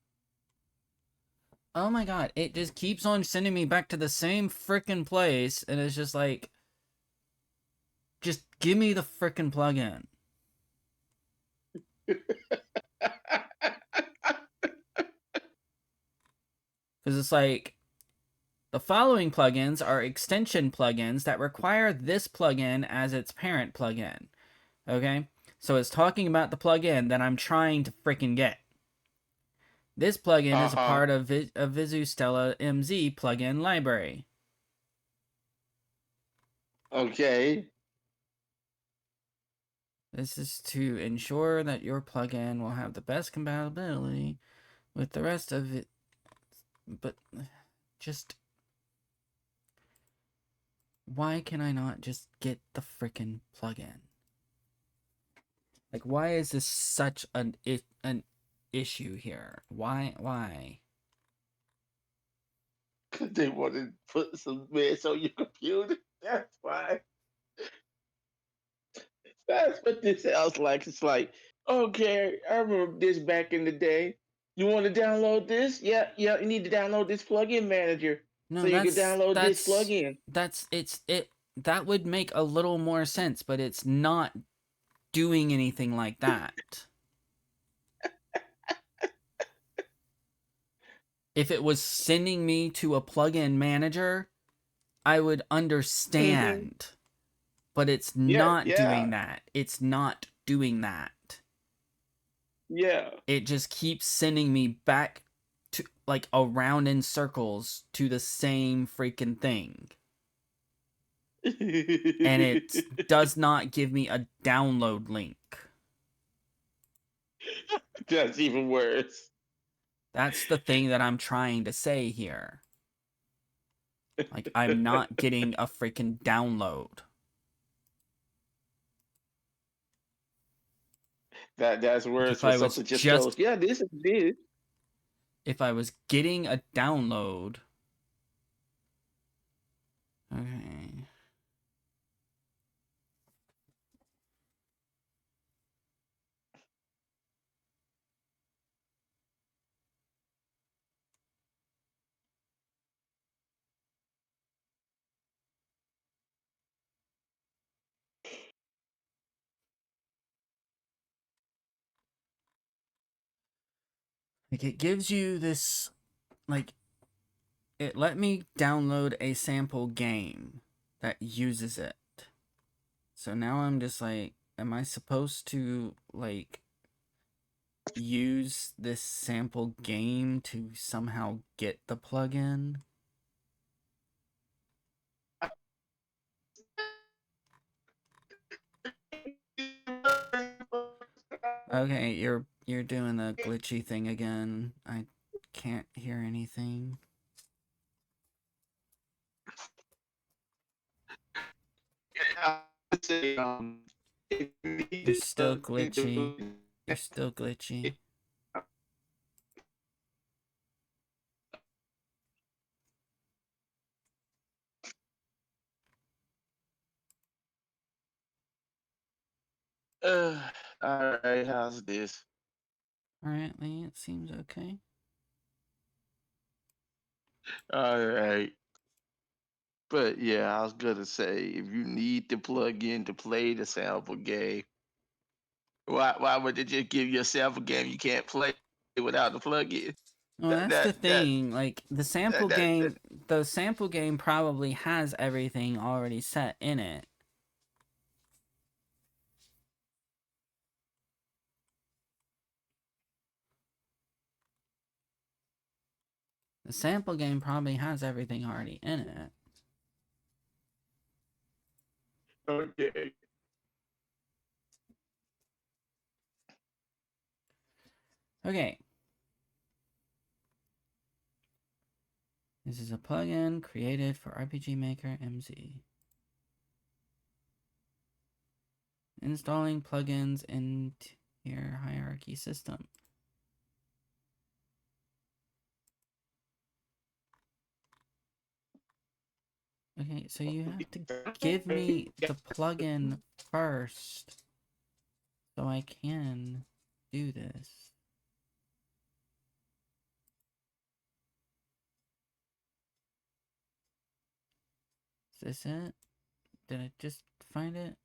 Oh my god, it just keeps on sending me back to the same freaking place, and it's just like, just give me the freaking plugin. Because it's like, the following plugins are extension plugins that require this plugin as its parent plugin. Okay? So it's talking about the plugin that I'm trying to freaking get. This plugin is a Uh-huh. part of Visu Stella MZ plugin library. Okay. This is to ensure that your plugin will have the best compatibility with the rest of it. But just, why can I not just get the freaking plugin? Like, why is this such an issue here? Why? Because they want to put some mess on your computer. That's why. That's what this sounds like. It's like, okay, I remember this back in the day. You want to download this? Yeah, yeah, you need to download this plugin manager so No, you can download this plugin. that would make a little more sense, but it's not doing anything like that. If it was sending me to a plugin manager, I would Hmm. understand. But it's Yeah, not yeah, doing that. It's not doing that. yeah. It just keeps sending me back to, like, around in circles to the same freaking thing. And it does not give me a download link. That's even worse. That's the thing that I'm trying to say here. Like, I'm not getting a freaking download. That's Like, worse when something just goes, yeah, this is this. if I was getting a download. Okay. Like, it gives you this, like, it let me download a sample game that uses it. So now I'm just like, am I supposed to, like, use this sample game to somehow get the plugin? Okay, you're doing the glitchy thing again. I can't hear anything. I would say, if you need You're to still plug glitchy. into You're still glitchy. all right, how's this? Alright, it seems okay. All right. But yeah, I was gonna say if you need to plug in to play the sample game, why would they just give yourself a game you can't play without the plug-in? Well, That that's the that that thing. Like that the sample game probably has everything already set in it. The sample game probably has everything already in it. okay. Okay. This is a plugin created for RPG Maker MZ. Installing plugins into your hierarchy system. Okay, so you have to give me the plugin first so I can do this. Is this it? Did I just find it?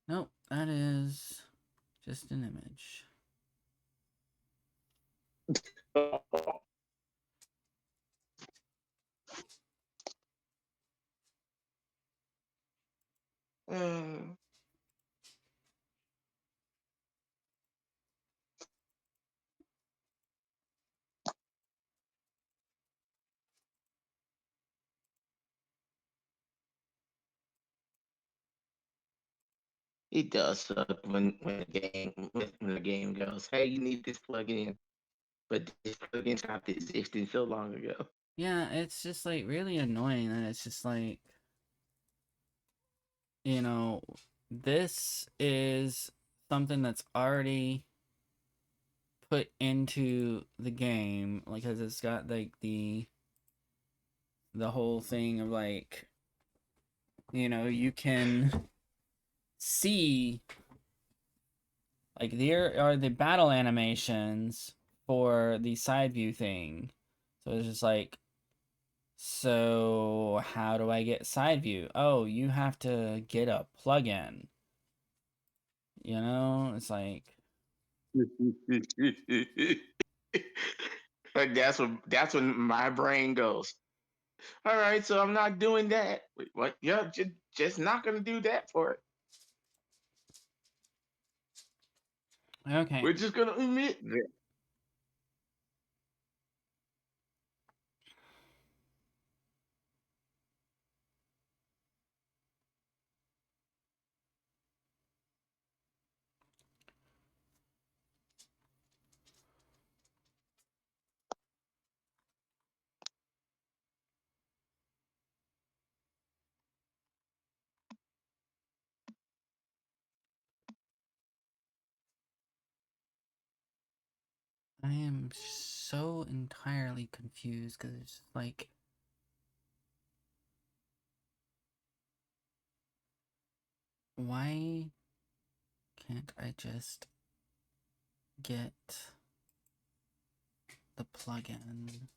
Nope, that is just an image. It does suck when the game goes, hey, you need this plugin, but this plugin stopped existing so long ago. Yeah, it's just like really annoying that it's just like, you know, this is something that's already put into the game because it's got like the whole thing of like, you can see like there are the battle animations for the side view thing. So it's just like, so how do I get side view? Oh, you have to get a plugin. It's like, But that's when my brain goes. All right, so I'm not doing that. Wait, what? Yeah, just not gonna do that for it. okay. We're just gonna omit that. I am so entirely confused because it's like, why can't I just get the plugin?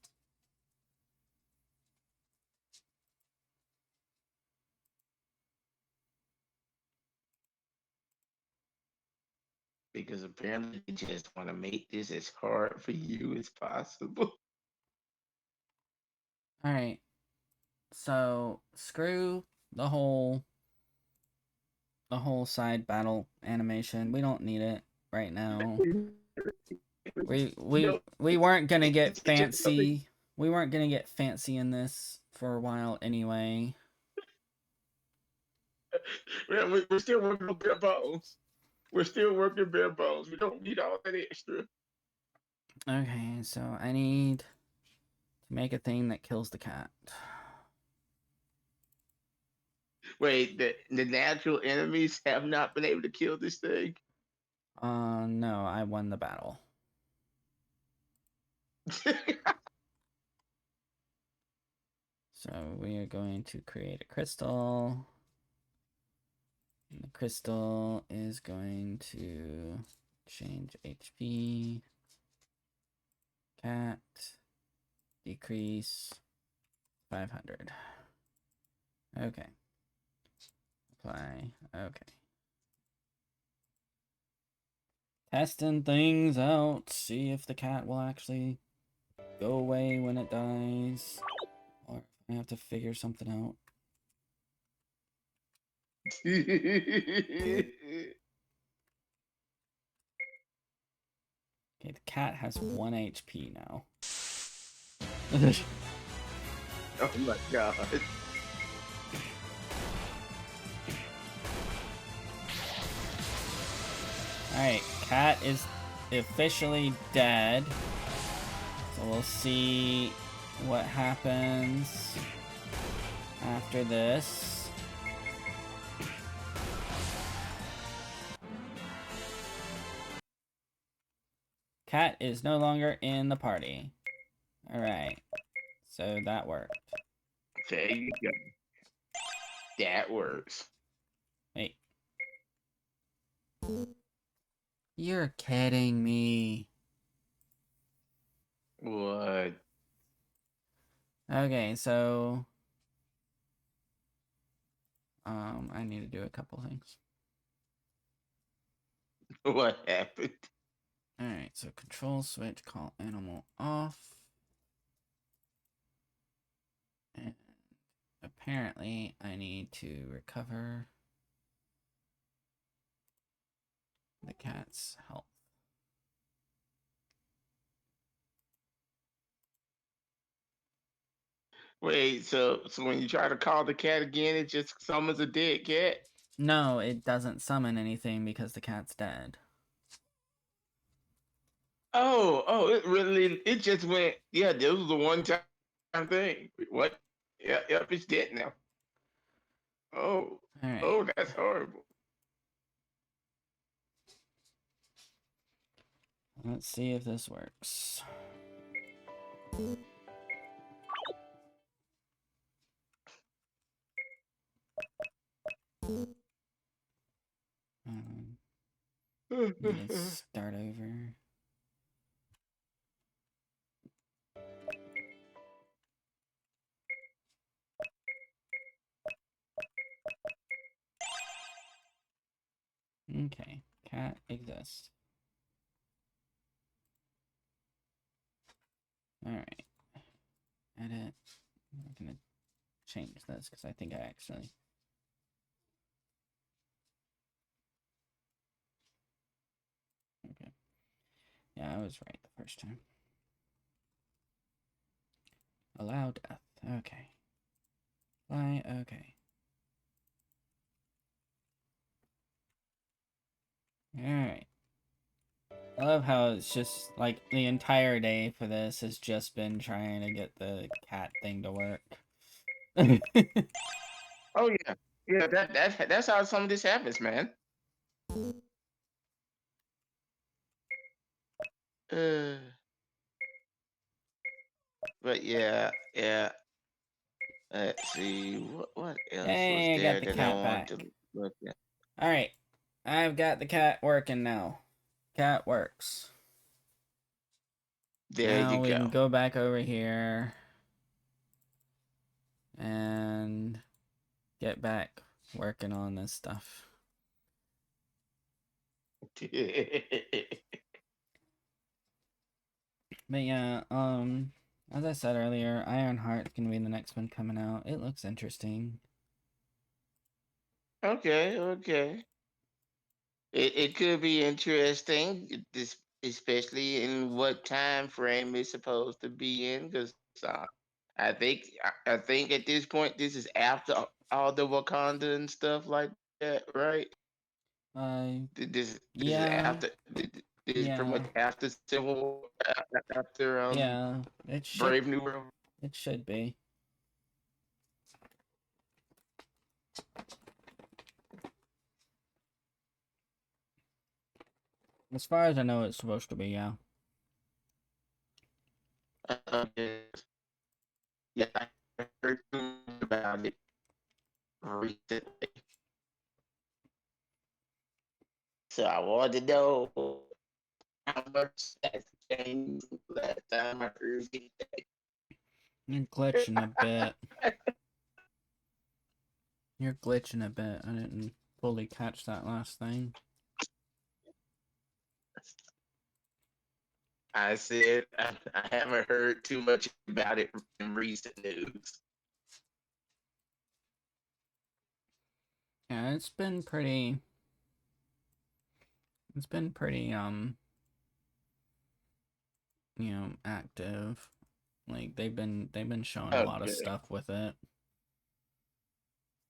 Because apparently they just want to make this as hard for you as possible. Alright, so screw the whole the whole side battle animation. We don't need it right now. We You we know, we weren't gonna get it's just something. fancy. We weren't gonna get fancy in this for a while anyway. Man, we're still working on bare bones. We're still working bare bones. We don't need all that extra. Okay, so I need to make a thing that kills the cat. Wait, the natural enemies have not been able to kill this thing. No, I won the battle. So we are going to create a crystal. And the crystal is going to change HP. Cat. Decrease 500. Okay. Apply. Okay. Testing things out. See if the cat will actually go away when it dies. Or if I have to figure something out. Okay, the cat has 1 HP now. Oh my god. Alright, cat is officially dead. So we'll see what happens after this. Cat is no longer in the party. Alright, so that worked. There you go. That works. Wait. You're kidding me. What? Okay, so I need to do a couple things. What happened? Alright, so control switch, call animal off. And apparently I need to recover the cat's health. Wait, so when you try to call the cat again, it just summons a dead cat? No, it doesn't summon anything because the cat's dead. Oh, it just went, yeah, this was a one-time thing. What? Yeah, yep, it's dead now. Oh, Alright, oh, that's horrible. let's see if this works. Need to start over. Okay, cat exists. Alright. Edit. I'm gonna change this because I think I actually. Okay. Yeah, I was right the first time. Allow death. Okay. Fly. Okay. Alright. I love how it's just like the entire day for this has just been trying to get the cat thing to work. Oh yeah, yeah. That's how some of this happens, man. Uh, but yeah, yeah. Let's see what else was Hey, I got there the that I cat want back. to look at. Alright. I've got the cat working now. Cat works. There you Now we can go. go back over here and get back working on this stuff. But yeah, as I said earlier, Ironheart's gonna be the next one coming out. It looks interesting. Okay, okay. It could be interesting, especially in what time frame it's supposed to be in, because I think at this point this is after all the Wakanda and stuff like that, right? Uh, This is yeah, after this is pretty much yeah, after Civil War, after yeah. It should, Brave New World. it should be. As far as I know, it's supposed to be. Yeah. Yes. Yeah, I heard too much about it recently, so I wanted to know how much that's changed since the last time I heard You're glitching a bit. You're glitching a bit. I didn't fully catch that last thing. I said I haven't heard too much about it in recent news. Yeah, it's been pretty. It's been pretty. Active. Like they've been showing a lot of Okay. stuff with it.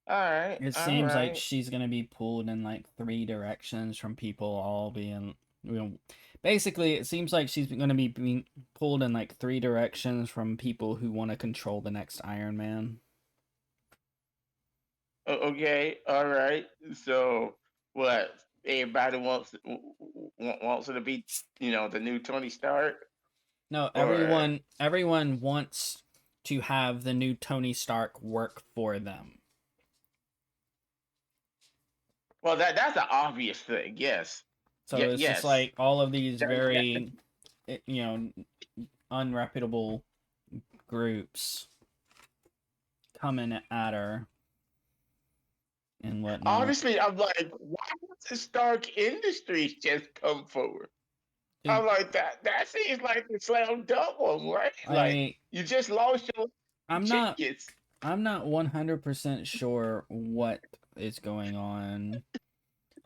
All right. It All seems like right. she's gonna be pulled in like three directions from people all being, you know, basically it seems like she's gonna be being pulled in like three directions from people who want to control the next Iron Man. Okay. All right. So what? Everybody wants her to be, the new Tony Stark, No, or everyone wants to have the new Tony Stark work for them. well, that's an obvious thing. Yes. So it's just Yes. like all of these That- very, you know, unreputable groups coming at her and whatnot. honestly, I'm like, why does the Stark Industries just come forward? Dude, I'm like that. That seems like the slam dunk one, right? Like I you just lost your I'm not genius. I'm not 100% sure what is going on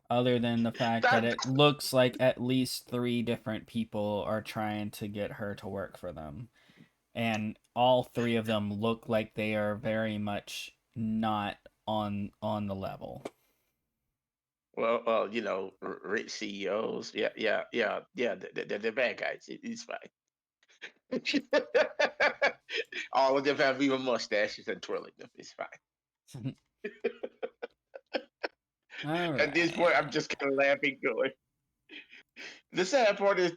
other than the fact that That it looks like at least three different people are trying to get her to work for them. And all three of them look like they are very much not on the level. rich CEOs. Yeah, yeah, yeah, yeah. The bad guys. It's fine. All of them have even mustaches and twirling them. It's fine. All At this point, right. I'm just kind of laughing, going. The sad part is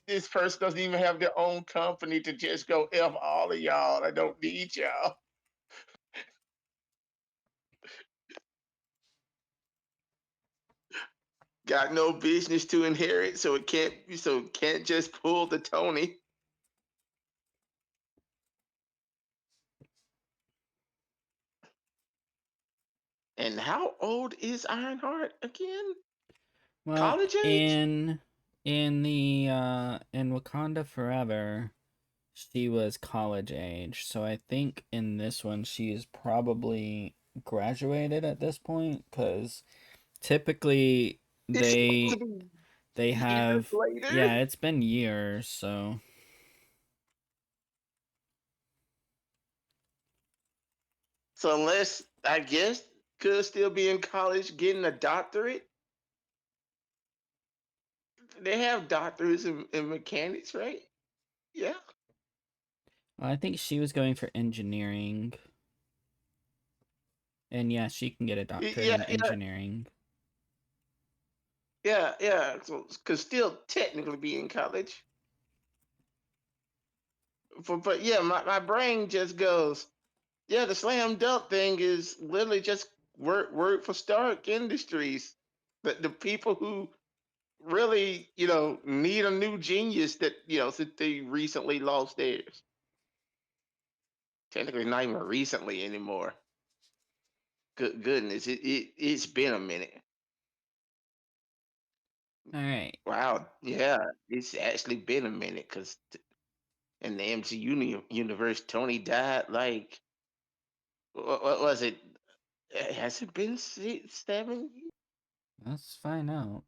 this person doesn't even have their own company to just go F all of y'all. I don't need y'all. Got no business to inherit, so it can't just pull the Tony. And how old is Ironheart again? Well, College age? in Wakanda Forever, she was college age. So I think in this one she is probably graduated at this point cuz typically It's supposed to they be they years have, later. yeah, it's been years, so So unless I guess could still be in college getting a doctorate. They have doctors in mechanics, right? Yeah. I think she was going for engineering. And yeah, she can get a doctorate Yeah, in yeah, engineering. yeah, yeah. So could still technically be in college. But yeah, my brain just goes, yeah, the slam dunk thing is literally just word for Stark Industries. The people who really, need a new genius that, since they recently lost theirs. Technically not even recently anymore. Good goodness, it's been a minute. All right. Wow, yeah, it's actually been a minute because in the MCU universe, Tony died like what was it? Has it been 7 years? Let's find out.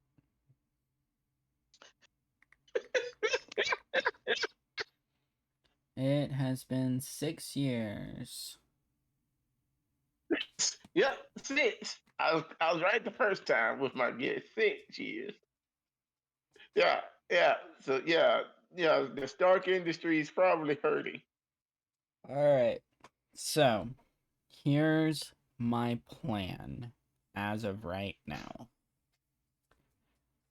It has been 6 years. Yep, 6. I was right the first time with my guess. 6 years. Yeah, yeah. So yeah. The Stark industry is probably hurting. All right. So, here's my plan as of right now.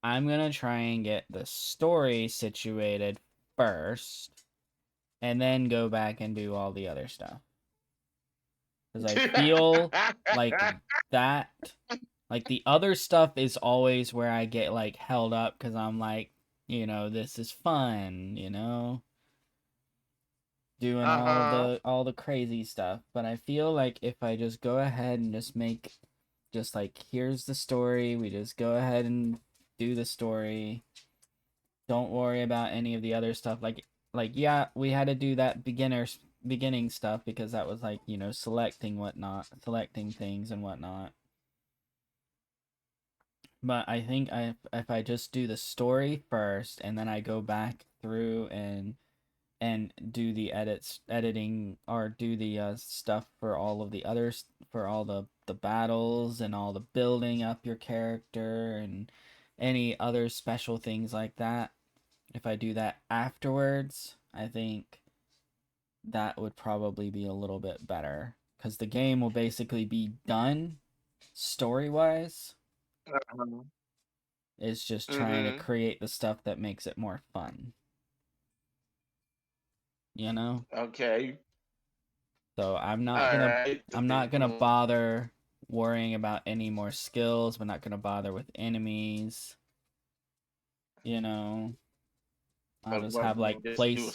I'm going to try and get the story situated first and then go back and do all the other stuff. Because I feel like that, like the other stuff is always where I get like held up because I'm like, this is fun, doing Uh-huh. all the crazy stuff. But I feel like if I just go ahead and just like here's the story, we just go ahead and do the story. Don't worry about any of the other stuff. Like yeah, we had to do that beginning stuff because that was like selecting things and whatnot. But I think if I just do the story first and then I go back through and do the editing or do the stuff for all of the others for all the battles and all the building up your character and any other special things like that. If I do that afterwards, I think that would probably be a little bit better because the game will basically be done story wise. Uh-huh. It's just trying to Mm-hmm. create the stuff that makes it more fun, you know? Okay. So All right. I'm not gonna bother worrying about any more skills. We're not gonna bother with enemies, you know. I'll just have like Just do a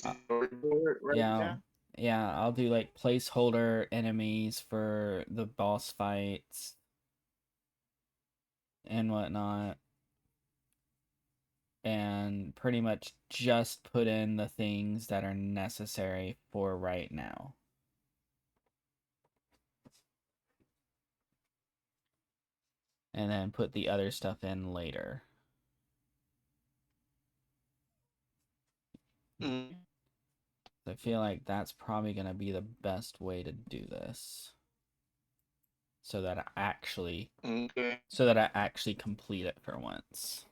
uh, basic storyboard right yeah, now. yeah. I'll do like placeholder enemies for the boss fights and whatnot, and pretty much just put in the things that are necessary for right now, and then put the other stuff in later. Mm, I feel like that's probably going to be the best way to do this so that okay. I actually complete it for once.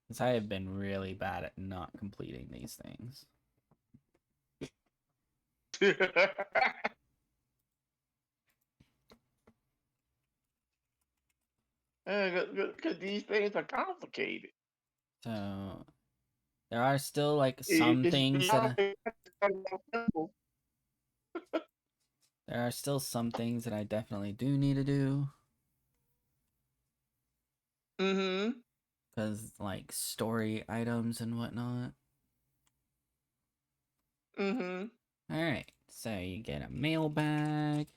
Cuz I have been really bad at not completing these things. Because these things are complicated. So there are still like some It should things be that obvious. Simple. there are still some things that I definitely do need to do Mm-hmm. cuz like story items and whatnot. Mm-hmm. All right. So you get a mailbag.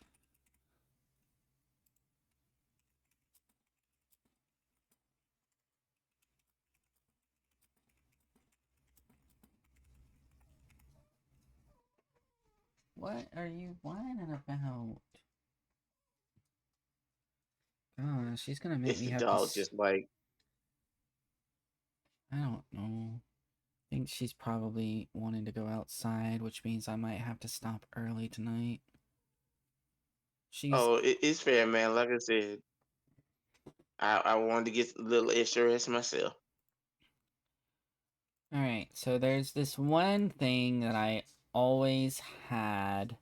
What are you whining about? Gosh, she's gonna make It's me the have to. dog, just like, I don't know. I think she's probably wanting to go outside, which means I might have to stop early tonight. She's oh, it's fair, man. Like I said, I wanted to get a little extra rest myself. all right. So there's this one thing that I always had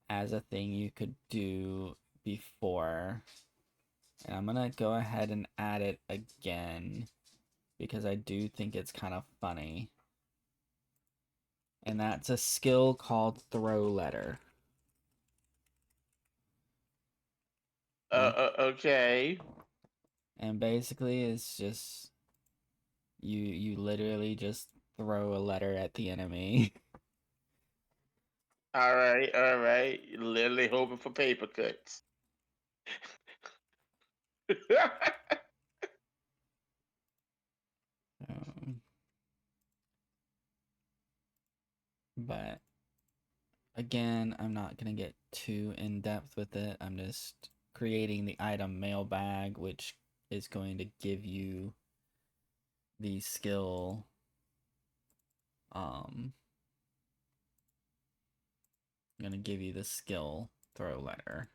as a thing you could do before, and I'm gonna go ahead and add it again because I do think it's kind of funny. And that's a skill called throw letter. And Okay. and basically it's just you literally just throw a letter at the enemy. All right. All right. Literally hoping for paper cuts. um, but again, I'm not gonna get too in depth with it. I'm just creating the item mailbag, which is going to give you the skill um I'm gonna give you the skill throw letter.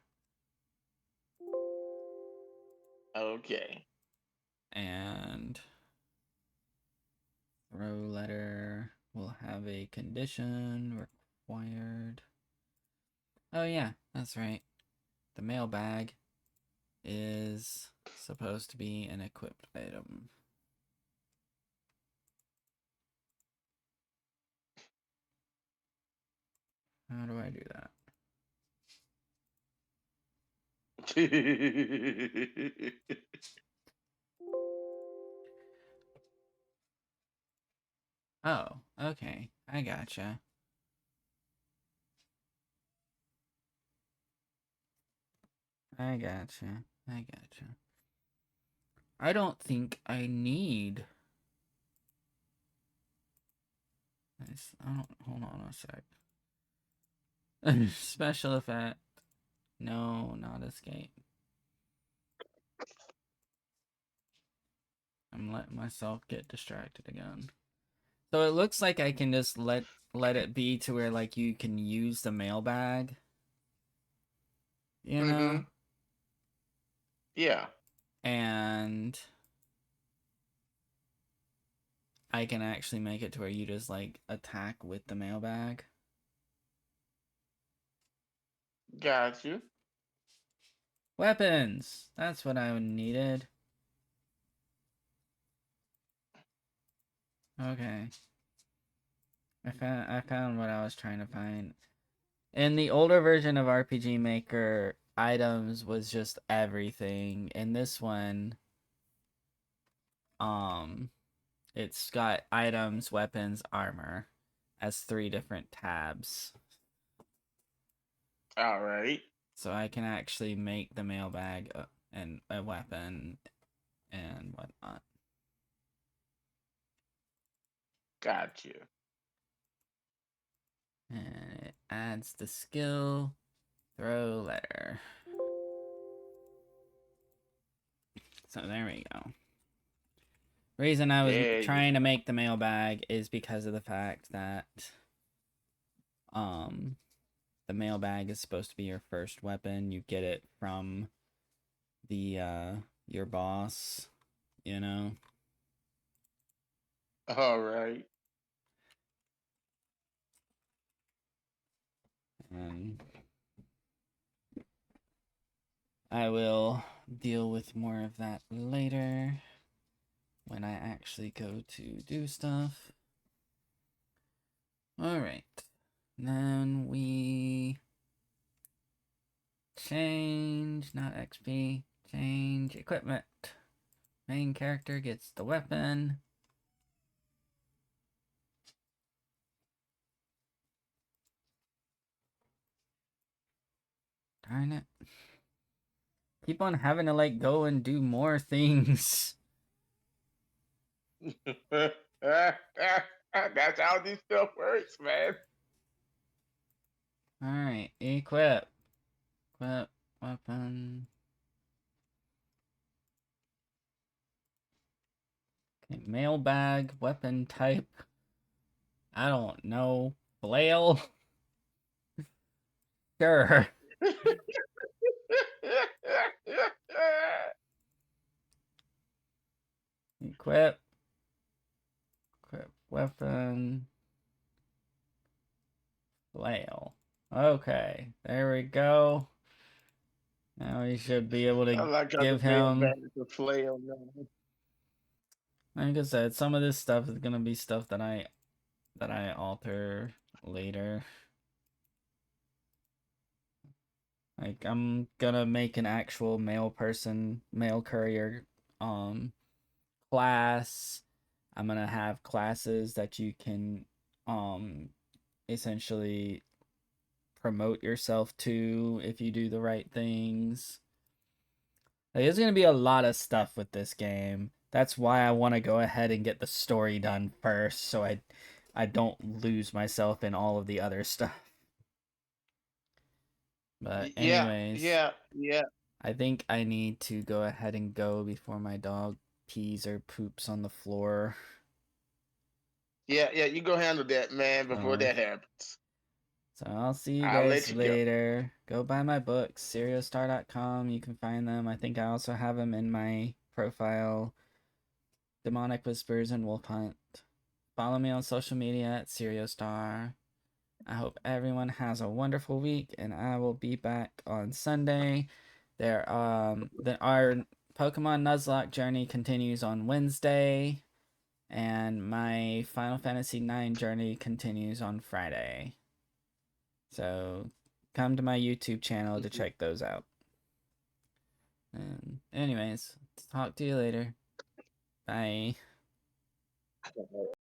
Okay. And throw letter will have a condition required. Oh yeah, that's right. The mailbag is supposed to be an equipped item. How do I do that? Oh, okay. I gotcha. I gotcha. I gotcha. I don't think I need. I don't. Hold on a sec. Special effect. No, not escape. I'm letting myself get distracted again. So it looks like I can just let it be to where like you can use the mailbag. You know? Mm-hmm. Yeah. And I can actually make it to where you just like attack with the mailbag. Got you. Weapons. That's what I needed. Okay. I found what I was trying to find. In the older version of RPG Maker, items was just everything. In this one, um it's got items, weapons, armor as 3 different tabs. All right. So I can actually make the mailbag and a weapon and whatnot. Got you. And it adds the skill throw letter. So there we go. Reason I was There you trying to go. make the mailbag is because of the fact that um the mailbag is supposed to be your first weapon. You get it from the your boss, you know. All right. And I will deal with more of that later when I actually go to do stuff. Alright. Then we change, not XP, change equipment. Main character gets the weapon. Darn it. Keep on having to like go and do more things. That's how this stuff works, man. Alright, equip. Equip, weapon. Okay, mailbag, weapon type. I don't know. Flail? Sure. Equip. Equip weapon. Flail. Okay, there we go. Now we should be able I to like how the give him. mailman is a flail now. Like I said, some of this stuff is gonna be stuff that I alter later. Like I'm gonna make an actual mail courier um class. I'm gonna have classes that you can um essentially promote yourself to if you do the right things. Like, there's gonna be a lot of stuff with this game. That's why I want to go ahead and get the story done first, so I don't lose myself in all of the other stuff. But Yeah, anyways, yeah, yeah. I think I need to go ahead and go before my dog pees or poops on the floor. Yeah, yeah, you go handle that, man, before So, that happens. so I'll see you I'll guys let you go. later. Go buy my books, seriostar.com. You can find them. I think I also have them in my profile, Demonic Whispers and Wolf Hunt. Follow me on social media at seriostar. I hope everyone has a wonderful week, and I will be back on Sunday. Our Pokemon Nuzlocke journey continues on Wednesday, and my Final Fantasy IX journey continues on Friday. So come to my YouTube channel to check those out. And anyways, talk to you later. Bye.